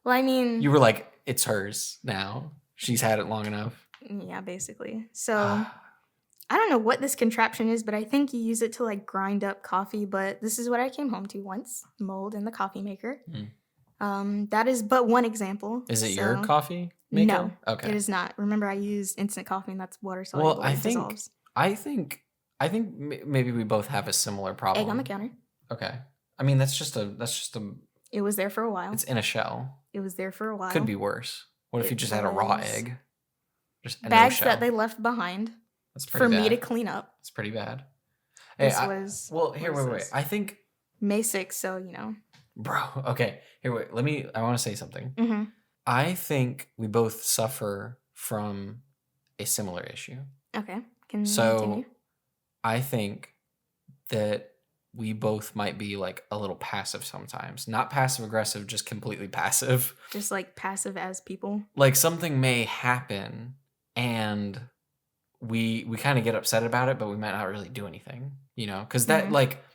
Well, I mean... You were like, it's hers now. She's had it long enough. Yeah, basically. So, I don't know what this contraption is, but I think you use it to, like, grind up coffee, but this is what I came home to once. Mold in the coffee maker. That is but one example. Is it your coffee maker? No, okay. It is not. Remember, I use instant coffee, and that's water soluble. Well, I think maybe we both have a similar problem. Egg on the counter. Okay. I mean, that's just a. It was there for a while. It's in a shell. It was there for a while. Could be worse. What if you just had a raw egg? Just bags that they left behind. That's pretty bad. For me to clean up. It's pretty bad. This hey, was. Well, here, wait. I think May 6th, so you know. Bro, okay. Here, wait. I want to say something. I think we both suffer from a similar issue. Okay. Continue. I think that we both might be like a little passive sometimes. Not passive aggressive, just completely passive. Just like passive as people. Like something may happen and we kind of get upset about it, but we might not really do anything, you know? Because that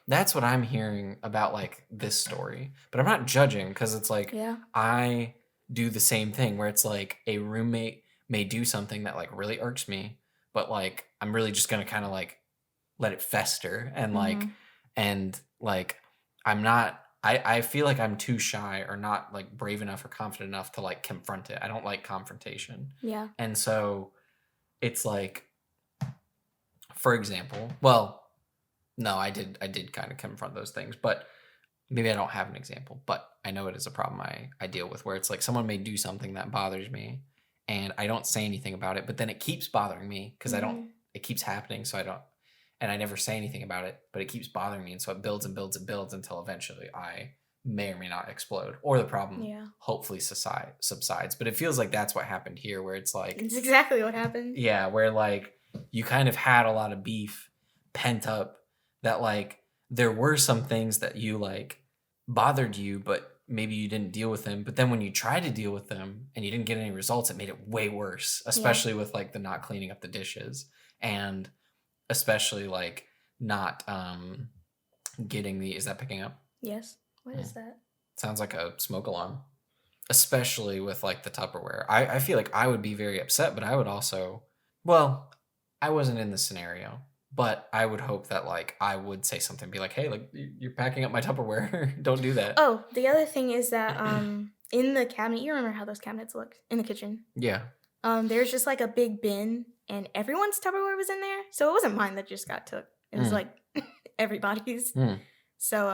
that's what I'm hearing about like this story. But I'm not judging because it's like I do the same thing where it's like a roommate may do something that like really irks me, but like I'm really just gonna kind of like let it fester and like I'm not I feel like I'm too shy or not like brave enough or confident enough to like confront it. I don't like confrontation. Yeah. And so it's like, for example, well, no, I did kind of confront those things, but maybe I don't have an example, but I know it is a problem I deal with where it's like someone may do something that bothers me and I don't say anything about it, but then it keeps bothering me because it keeps happening. So I never say anything about it, but it keeps bothering me. And so it builds and builds and builds until eventually I may or may not explode or the problem hopefully subsides. But it feels like that's what happened here where it's like... It's exactly what happened. Yeah, where like you kind of had a lot of beef pent up that like there were some things that you like bothered you, but maybe you didn't deal with them. But then when you tried to deal with them and you didn't get any results, it made it way worse, especially with like the not cleaning up the dishes and... especially like not getting the... Is that picking up? Yes. What is that? Sounds like a smoke alarm. Especially with like the Tupperware. I feel like I would be very upset, but I would also... Well, I wasn't in this scenario, but I would hope that like I would say something, be like, hey, like you're packing up my Tupperware. Don't do that. Oh, the other thing is that in the cabinet, you remember how those cabinets look in the kitchen? Yeah. There's just like a big bin and everyone's Tupperware was in there. So it wasn't mine that just got took. It was like everybody's. So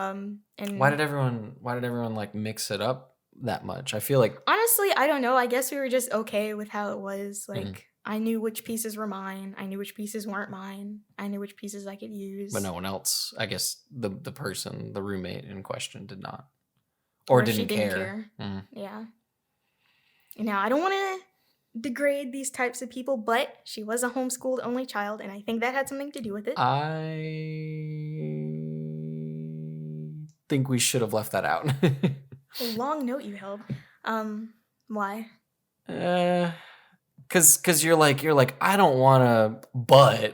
and why did everyone like mix it up that much? I feel like honestly, I don't know. I guess we were just okay with how it was. Like I knew which pieces were mine. I knew which pieces weren't mine. I knew which pieces I could use. But no one else, I guess the person, the roommate in question did not. Or didn't care. Yeah. Now I don't want to degrade these types of people, but she was a homeschooled only child, and I think that had something to do with it. I think we should have left that out. A long note you held. Why? Cause you're like I don't want to, but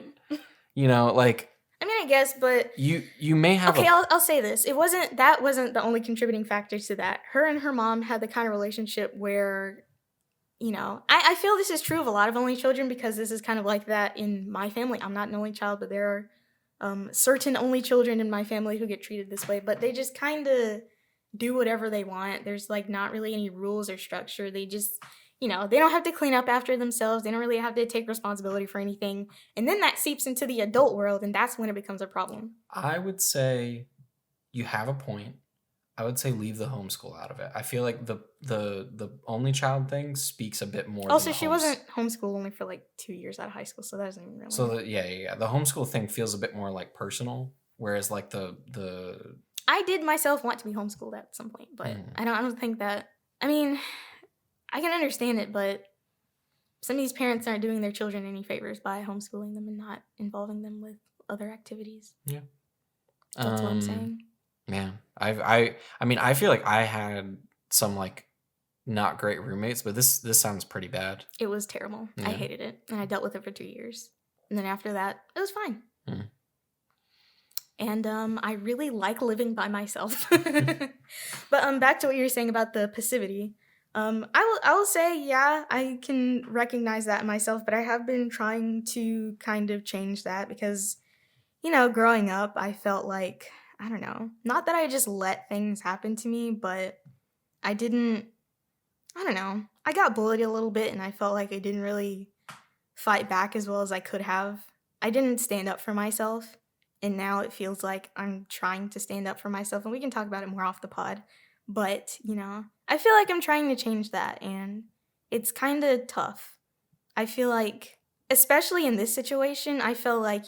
you know, like. I mean, I guess, but you may have. Okay, I'll say this. That wasn't the only contributing factor to that. Her and her mom had the kind of relationship where. You know, I feel this is true of a lot of only children because this is kind of like that in my family. I'm not an only child, but there are certain only children in my family who get treated this way. But they just kind of do whatever they want. There's like not really any rules or structure. They just, you know, they don't have to clean up after themselves. They don't really have to take responsibility for anything. And then that seeps into the adult world, and that's when it becomes a problem. I would say you have a point, I would say leave the homeschool out of it. I feel like the only child thing speaks a bit more. Also, she wasn't homeschooled only for like 2 years out of high school, so that doesn't even really. So the homeschool thing feels a bit more like personal, whereas like the I did myself want to be homeschooled at some point, but I don't think that. I mean, I can understand it, but some of these parents aren't doing their children any favors by homeschooling them and not involving them with other activities. Yeah, that's what I'm saying. Man, I mean, I feel like I had some like not great roommates, but this sounds pretty bad. It was terrible. Yeah. I hated it, and I dealt with it for 2 years, and then after that, it was fine. And I really like living by myself. But back to what you were saying about the passivity. I will say, yeah, I can recognize that in myself, but I have been trying to kind of change that because, growing up, I felt like, I don't know, not that I just let things happen to me, but I don't know, I got bullied a little bit and I felt like I didn't really fight back as well as I could have. I didn't stand up for myself, and now it feels like I'm trying to stand up for myself, and we can talk about it more off the pod, but, I feel like I'm trying to change that, and it's kind of tough. I feel like, especially in this situation, I feel like,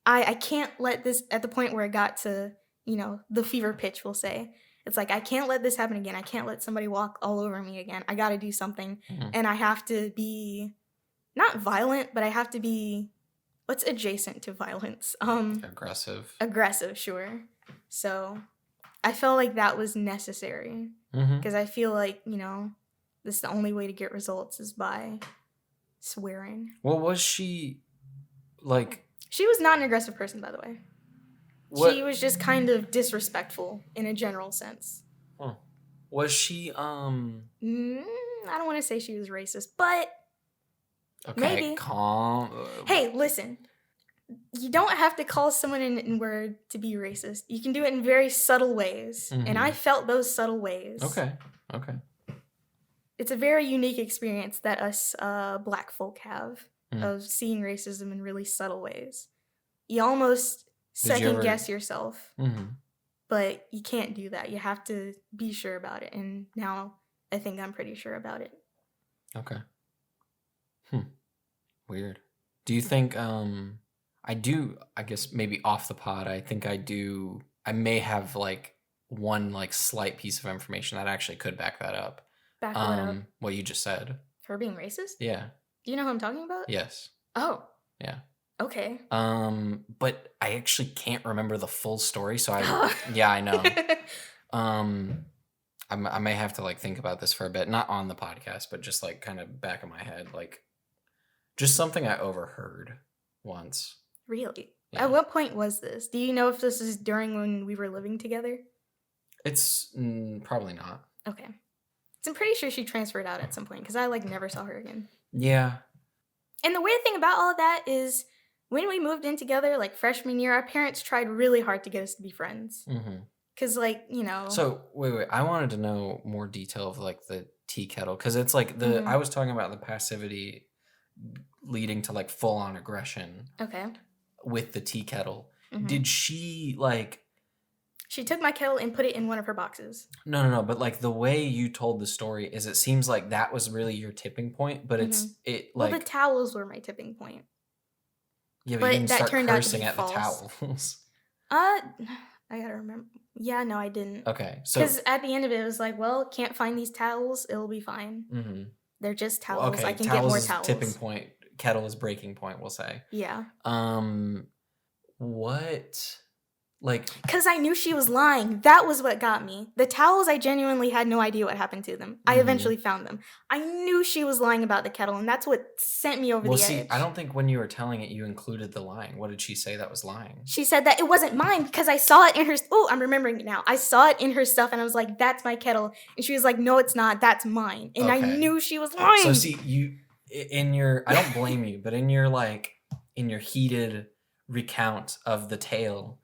I can't let this, at the point where it got to, the fever pitch, we'll say. It's like, I can't let this happen again. I can't let somebody walk all over me again. I got to do something. And I have to be, not violent, but I have to be, what's adjacent to violence? Aggressive. Aggressive, sure. So I felt like that was necessary. Because I feel like, this is the only way to get results is by swearing. Well, was she, like... She was not an aggressive person, by the way. What? She was just kind of disrespectful in a general sense. Huh. Was she, I don't want to say she was racist, but okay, maybe. Calm. Hey, listen. You don't have to call someone an N-word to be racist. You can do it in very subtle ways. And I felt those subtle ways. Okay. It's a very unique experience that us black folk have of seeing racism in really subtle ways. You almost second-guess yourself. But you can't do that. You have to be sure about it. And now I think I'm pretty sure about it. Okay. Weird. Do you think... I guess maybe off the pod, I may have like one like slight piece of information that actually could back that up. Back what up? What you just said. Her being racist? Yeah. Do you know who I'm talking about? Yes. Oh. Yeah. Okay. But I actually can't remember the full story, so yeah, I know. I may have to like think about this for a bit, not on the podcast, but just like kind of back of my head, like just something I overheard once. Really? Yeah. At what point was this? Do you know if this is during when we were living together? It's probably not. Okay. I'm pretty sure she transferred out at some point because I like never saw her again. Yeah. And the weird thing about all of that is when we moved in together, like freshman year, our parents tried really hard to get us to be friends. Because like, So wait. I wanted to know more detail of like the tea kettle because it's like I was talking about the passivity leading to like full on aggression. Okay. With the tea kettle. Did she like... She took my kettle and put it in one of her boxes. No. But like the way you told the story is it seems like that was really your tipping point, but Well, the towels were my tipping point. Yeah, but you didn't start cursing at false. The towels. I gotta remember. Yeah, no, I didn't. Okay, so... Because at the end of it, it was like, well, can't find these towels, it'll be fine. They're just towels. Okay, I can get more towels. Tipping point. Kettle is breaking point, we'll say. Yeah. What? Like... Because I knew she was lying. That was what got me. The towels, I genuinely had no idea what happened to them. I eventually found them. I knew she was lying about the kettle, and that's what sent me over the edge. I don't think when you were telling it, you included the lying. What did she say that was lying? She said that it wasn't mine because I saw it in her... Oh, I'm remembering it now. I saw it in her stuff, and I was like, that's my kettle. And she was like, no, it's not. That's mine. And I knew she was lying. So see, you... In your... I don't blame you, but in your heated recount of the tale...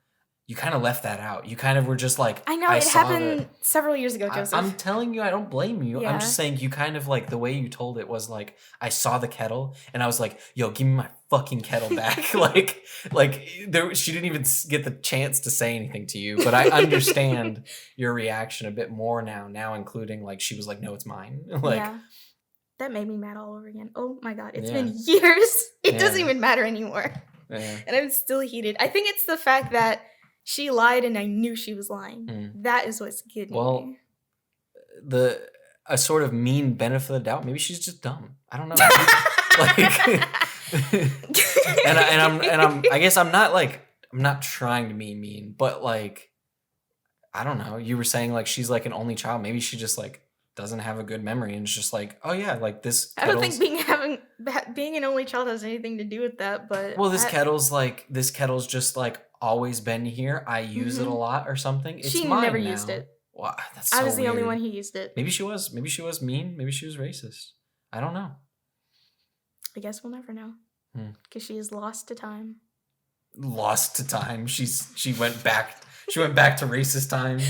you kind of left that out. You kind of were just like, I know, it happened several years ago, Joseph. I'm telling you, I don't blame you. Yeah. I'm just saying you kind of like the way you told it was like, I saw the kettle and I was like, yo, give me my fucking kettle back. like she didn't even get the chance to say anything to you, but I understand your reaction a bit more now including like, she was like, no, it's mine. Like, yeah. That made me mad all over again. Oh my God. It's been years. It doesn't even matter anymore. Yeah. And I'm still heated. I think it's the fact that she lied and I knew she was lying. That is what's getting me. A sort of mean benefit of the doubt. Maybe she's just dumb. I don't know. I guess I'm not trying to be mean, but like, I don't know. You were saying like she's like an only child. Maybe she just like doesn't have a good memory and it's just like, oh yeah, like this. I don't think being an only child has anything to do with that, but well, this kettle's just like always been here. I use it a lot or something. It's she mine never now. used it. Wow, that's so I was the weird. only one who used it. Maybe she was mean. Maybe she was racist. I don't know. I guess we'll never know. Because she is lost to time. Lost to time. She went back. She went back to racist times.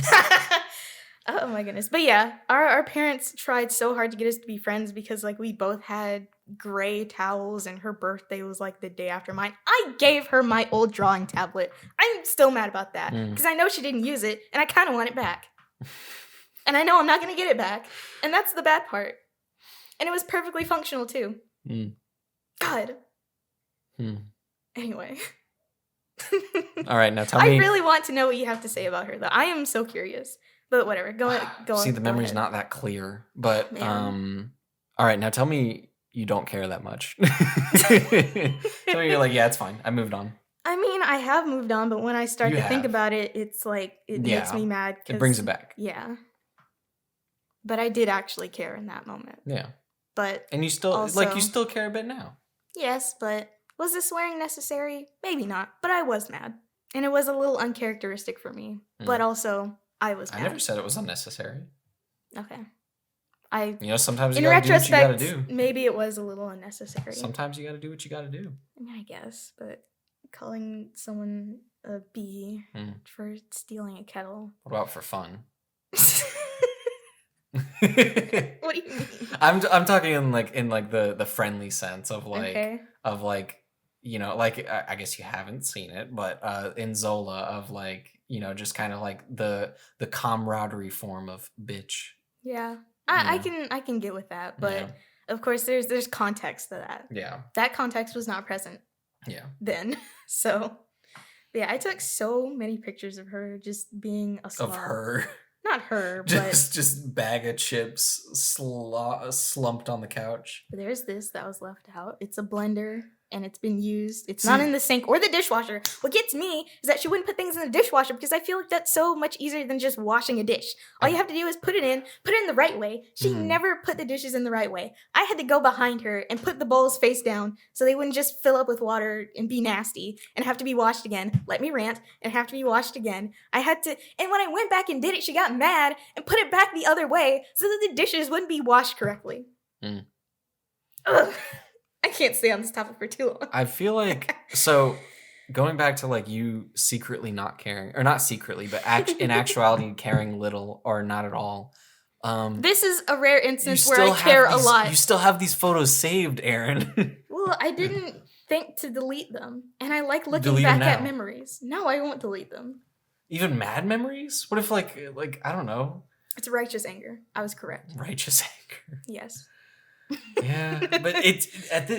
Oh my goodness. But yeah, our parents tried so hard to get us to be friends because like we both had gray towels and her birthday was like the day after mine. I gave her my old drawing tablet. I'm still mad about that because I know she didn't use it and I kind of want it back. And I know I'm not going to get it back. And that's the bad part. And it was perfectly functional too. God. Anyway. All right, now tell me. I really want to know what you have to say about her though. I am so curious. But whatever, go on. See, the memory's not that clear. But all right, now tell me you don't care that much. Tell me you're like, yeah, it's fine. I moved on. I mean, I have moved on, but when I start to think about it, it's like it makes me mad. It brings it back. Yeah. But I did actually care in that moment. Yeah. But and you still also, you still care a bit now. Yes, but was the swearing necessary? Maybe not. But I was mad, and it was a little uncharacteristic for me. But also. I was mad. I never said it was unnecessary. Okay. Sometimes you gotta do what you gotta do. Maybe it was a little unnecessary. Sometimes you gotta do what you gotta do. I guess, but calling someone a bee for stealing a kettle. What about for fun? What do you mean? I'm talking in the friendly sense of like I guess you haven't seen it, but in Zola of like, just kind of like the camaraderie form of bitch. Yeah. I can get with that, but of course there's context to that. Yeah. That context was not present. Yeah. Then. So yeah, I took so many pictures of her just being a slob. Of her. Not her, but just bag of chips slumped on the couch. There's this that was left out. It's a blender. And it's been used. It's not in the sink or the dishwasher. What gets me is that she wouldn't put things in the dishwasher because I feel like that's so much easier than just washing a dish. All you have to do is put it in the right way. She never put the dishes in the right way. I had to go behind her and put the bowls face down so they wouldn't just fill up with water and be nasty and have to be washed again. Let me rant and have to be washed again. I had to, and when I went back and did it, she got mad and put it back the other way so that the dishes wouldn't be washed correctly. Ugh. I can't stay on this topic for too long. I feel like, so going back to like you secretly not caring, or not secretly, but in actuality caring little or not at all. This is a rare instance where I care a lot. You still have these photos saved, Arin. Well, I didn't think to delete them. And I like looking back at memories. No, I won't delete them. Even mad memories? What if like I don't know. It's righteous anger. I was correct. Righteous anger. Yes. Yeah, but it's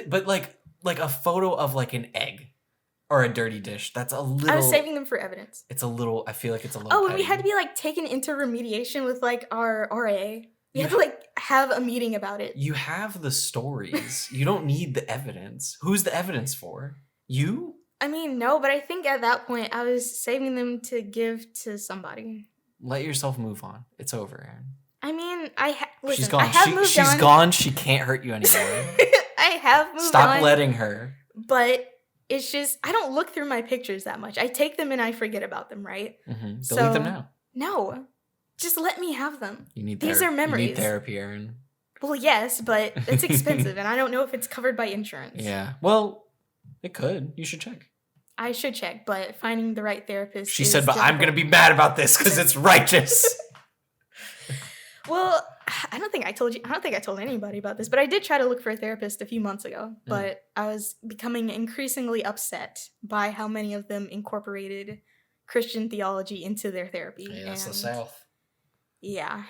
but like a photo of like an egg or a dirty dish. That's a little. I was saving them for evidence. It's a little. I feel like it's a little. Oh, and we had to be like taken into remediation with like our RA. We had to like have a meeting about it. You have the stories. You don't need the evidence. Who's the evidence for? You? I mean, no, but I think at that point I was saving them to give to somebody. Let yourself move on. It's over, Arin. I mean, she's gone. She's gone. She can't hurt you anymore. I have moved on. Stop letting her. But it's just, I don't look through my pictures that much. I take them and I forget about them, right? Mm-hmm. Delete them now. No. Just let me have them. You need These are memories. You need therapy, Arin. Well, yes, but it's expensive and I don't know if it's covered by insurance. Yeah. Well, it could. You should check. I should check, but finding the right therapist. She said, but difficult. I'm going to be mad about this because it's righteous. Well, I don't think I told anybody about this, but I did try to look for a therapist a few months ago, but I was becoming increasingly upset by how many of them incorporated Christian theology into their therapy. Yeah, that's the South. Yeah.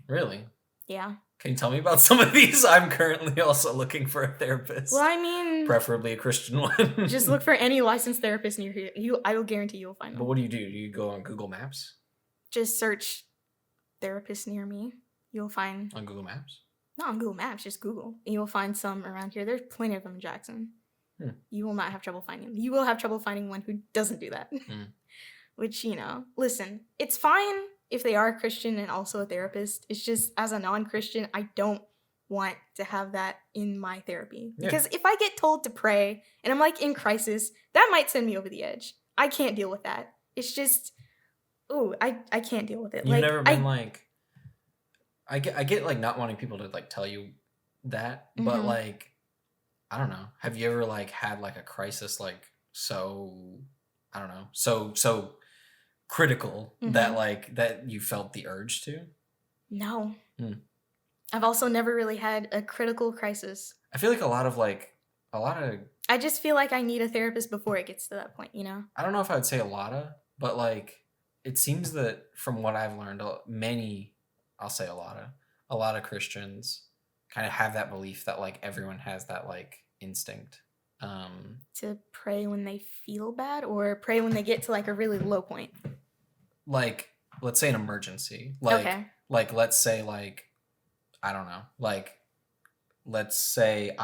Really? Yeah. Can you tell me about some of these? I'm currently also looking for a therapist. Well, I mean... preferably a Christian one. Just look for any licensed therapist near you. I will guarantee you'll find them. But what do? Do you go on Google Maps? Just search therapist near me. You'll find... On Google Maps? Not on Google Maps, just Google. And you'll find some around here. There's plenty of them in Jackson. You will not have trouble finding them. You will have trouble finding one who doesn't do that. Which, listen, it's fine if they are a Christian and also a therapist. It's just, as a non-Christian, I don't want to have that in my therapy. Yeah. Because if I get told to pray and I'm like in crisis, that might send me over the edge. I can't deal with that. It's just, I can't deal with it. You've never been I get like not wanting people to like tell you that, but like, I don't know. Have you ever like had like a crisis like so critical that you felt the urge to? No. I've also never really had a critical crisis. I feel like a lot of I just feel like I need a therapist before it gets to that point, I don't know if I would say a lot of, but like it seems that from what I've learned, a lot of Christians kind of have that belief that like everyone has that like instinct to pray when they feel bad or pray when they get to like a really low point. Like, let's say an emergency. Like let's say like, I don't know, like let's say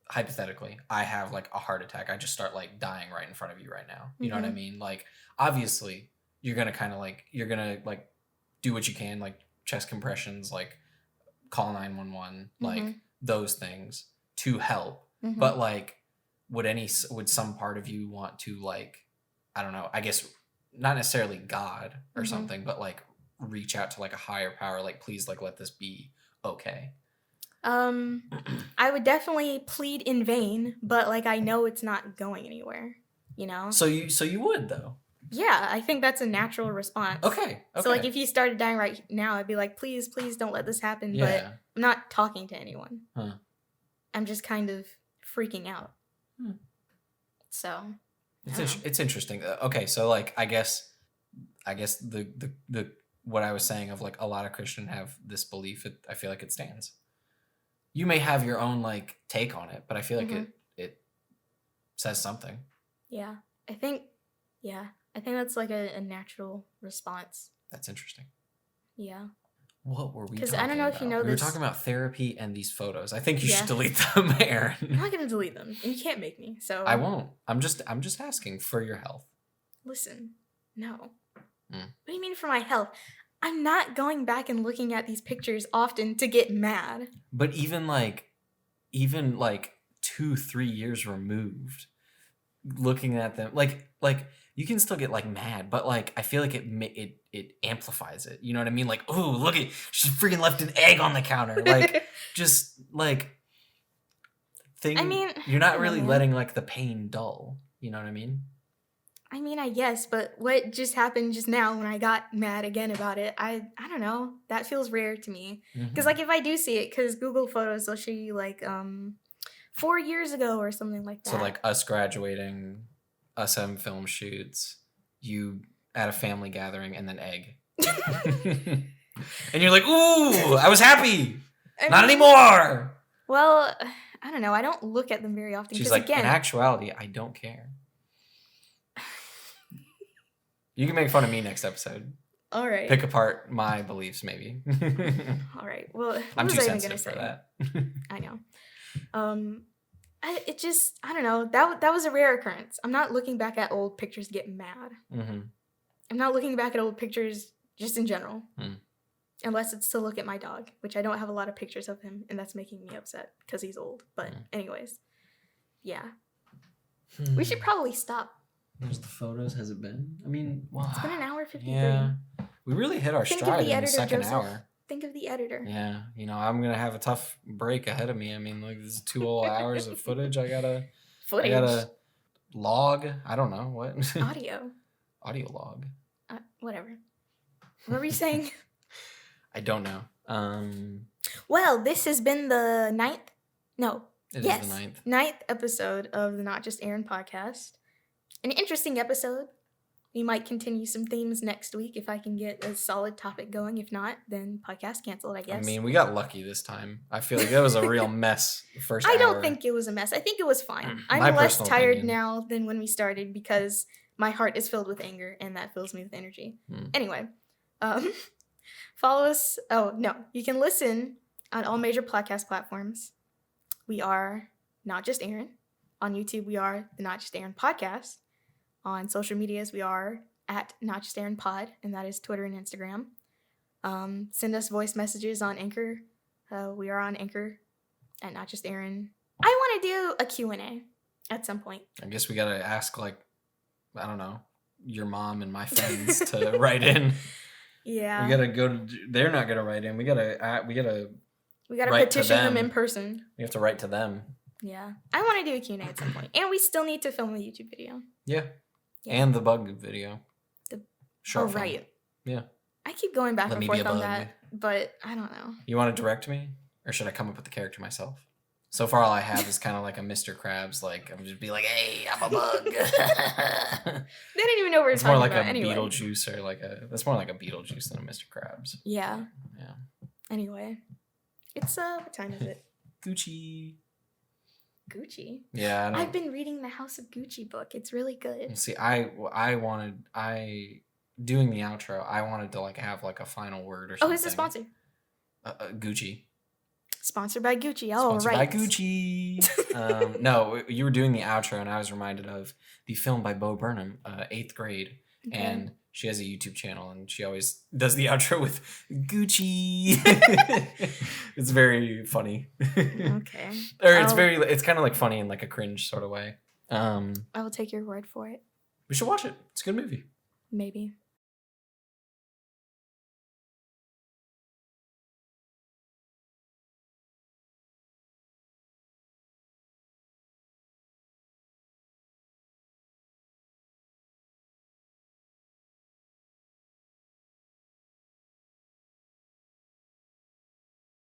hypothetically I have like a heart attack. I just start like dying right in front of you right now. You know what I mean? Like obviously you're going to do what you can, like chest compressions, like call 911, like those things to help. But like, would some part of you want to like, I don't know, I guess not necessarily God or something, but like reach out to like a higher power, like please like let this be okay? I would definitely plead in vain, but like I know it's not going anywhere, So you would though. Yeah, I think that's a natural response. Okay. So like if you started dying right now, I'd be like, please don't let this happen. Yeah. But I'm not talking to anyone. I'm just kind of freaking out. So it's interesting. Okay, so like I guess the what I was saying of like a lot of Christians have this belief. I feel like it stands. You may have your own like take on it, but I feel like it says something. Yeah, I think that's like a natural response. That's interesting. Yeah. What were we talking about? Because I don't know if you know this. We were talking about therapy and these photos. I think you should delete them, Aaron. I'm not going to delete them. And you can't make me, so... I won't. I'm just asking for your health. Listen, no. What do you mean for my health? I'm not going back and looking at these pictures often to get mad. But even 2-3 years removed, looking at them, like you can still get like mad, but like I feel like it amplifies it. You know what I mean? Like, oh, look at, she freaking left an egg on the counter. Like, just like thing. I mean, you're not really letting like the pain dull. You know what I mean? I mean, I guess, but what just happened just now when I got mad again about it, I don't know. That feels rare to me. Because like if I do see it, because Google Photos, they'll show you like 4 years ago or something like that. So like us graduating, us having film shoots, you at a family gathering, and then egg. And you're like, ooh, I was happy. Not anymore. Well, I don't know. I don't look at them very often. She's like, again, in actuality, I don't care. You can make fun of me next episode. All right. Pick apart my beliefs, maybe. All right. Well, I'm too sensitive for that. I know. I don't know. That was a rare occurrence. I'm not looking back at old pictures to get mad. I'm not looking back at old pictures just in general. Unless it's to look at my dog, which I don't have a lot of pictures of him, and that's making me upset because he's old. But anyways, yeah. We should probably stop. There's the photos. Has it been? I mean, wow. It's been an hour 53. Yeah. We really hit our stride in the second hour. Think of the editor. Yeah. I'm going to have a tough break ahead of me. I mean, like, this is 2 whole hours of footage. I gotta log. I don't know what. Audio. Audio log. Whatever. What were you saying? I don't know. Well, this has been the ninth. No. It is the ninth episode of the Not Just Arin podcast. An interesting episode. We might continue some themes next week if I can get a solid topic going. If not, then podcast canceled, I guess. I mean, we got lucky this time. I feel like that was a real mess the first hour. I don't think it was a mess. I think it was fine. I'm less tired now than when we started because my heart is filled with anger and that fills me with energy. Anyway, follow us. Oh, no. You can listen on all major podcast platforms. We are Not Just Arin. On YouTube, we are the Not Just Arin podcast. On social medias, we are at Not Just Arin Pod, and that is Twitter and Instagram. Send us voice messages on Anchor. We are on Anchor at Not Just Arin. I want to do a Q&A at some point. I guess we got to ask, like, I don't know, your mom and my friends to write in. Yeah. We got to go to, they're not going to write in. We got to petition them in person. We have to write to them. Yeah. I want to do a Q&A at some point. And we still need to film a YouTube video. Yeah. And the bug video. Oh, right. Yeah. I keep going back and forth on that, but I don't know. You want to direct me? Or should I come up with the character myself? So far, all I have is kind of like a Mr. Krabs. Like, I'm just be like, hey, I'm a bug. They didn't even know what we were talking about. It's more like a anyway. Beetlejuice or that's more like a Beetlejuice than a Mr. Krabs. Yeah. Yeah. Anyway. It's, what time is it? Gucci. Yeah, I've been reading the House of Gucci book. It's really good. See, doing the outro, I wanted to like have like a final word or something. Oh, who's the sponsor? Gucci. Sponsored by Gucci. Oh, Sponsored right. by Gucci. No, you were doing the outro, and I was reminded of the film by Bo Burnham, 8th Grade, and she has a YouTube channel, and she always does the outro with Gucci. It's very funny. Okay. Or it's kind of like funny in like a cringe sort of way. I will take your word for it. We should watch it. It's a good movie. Maybe.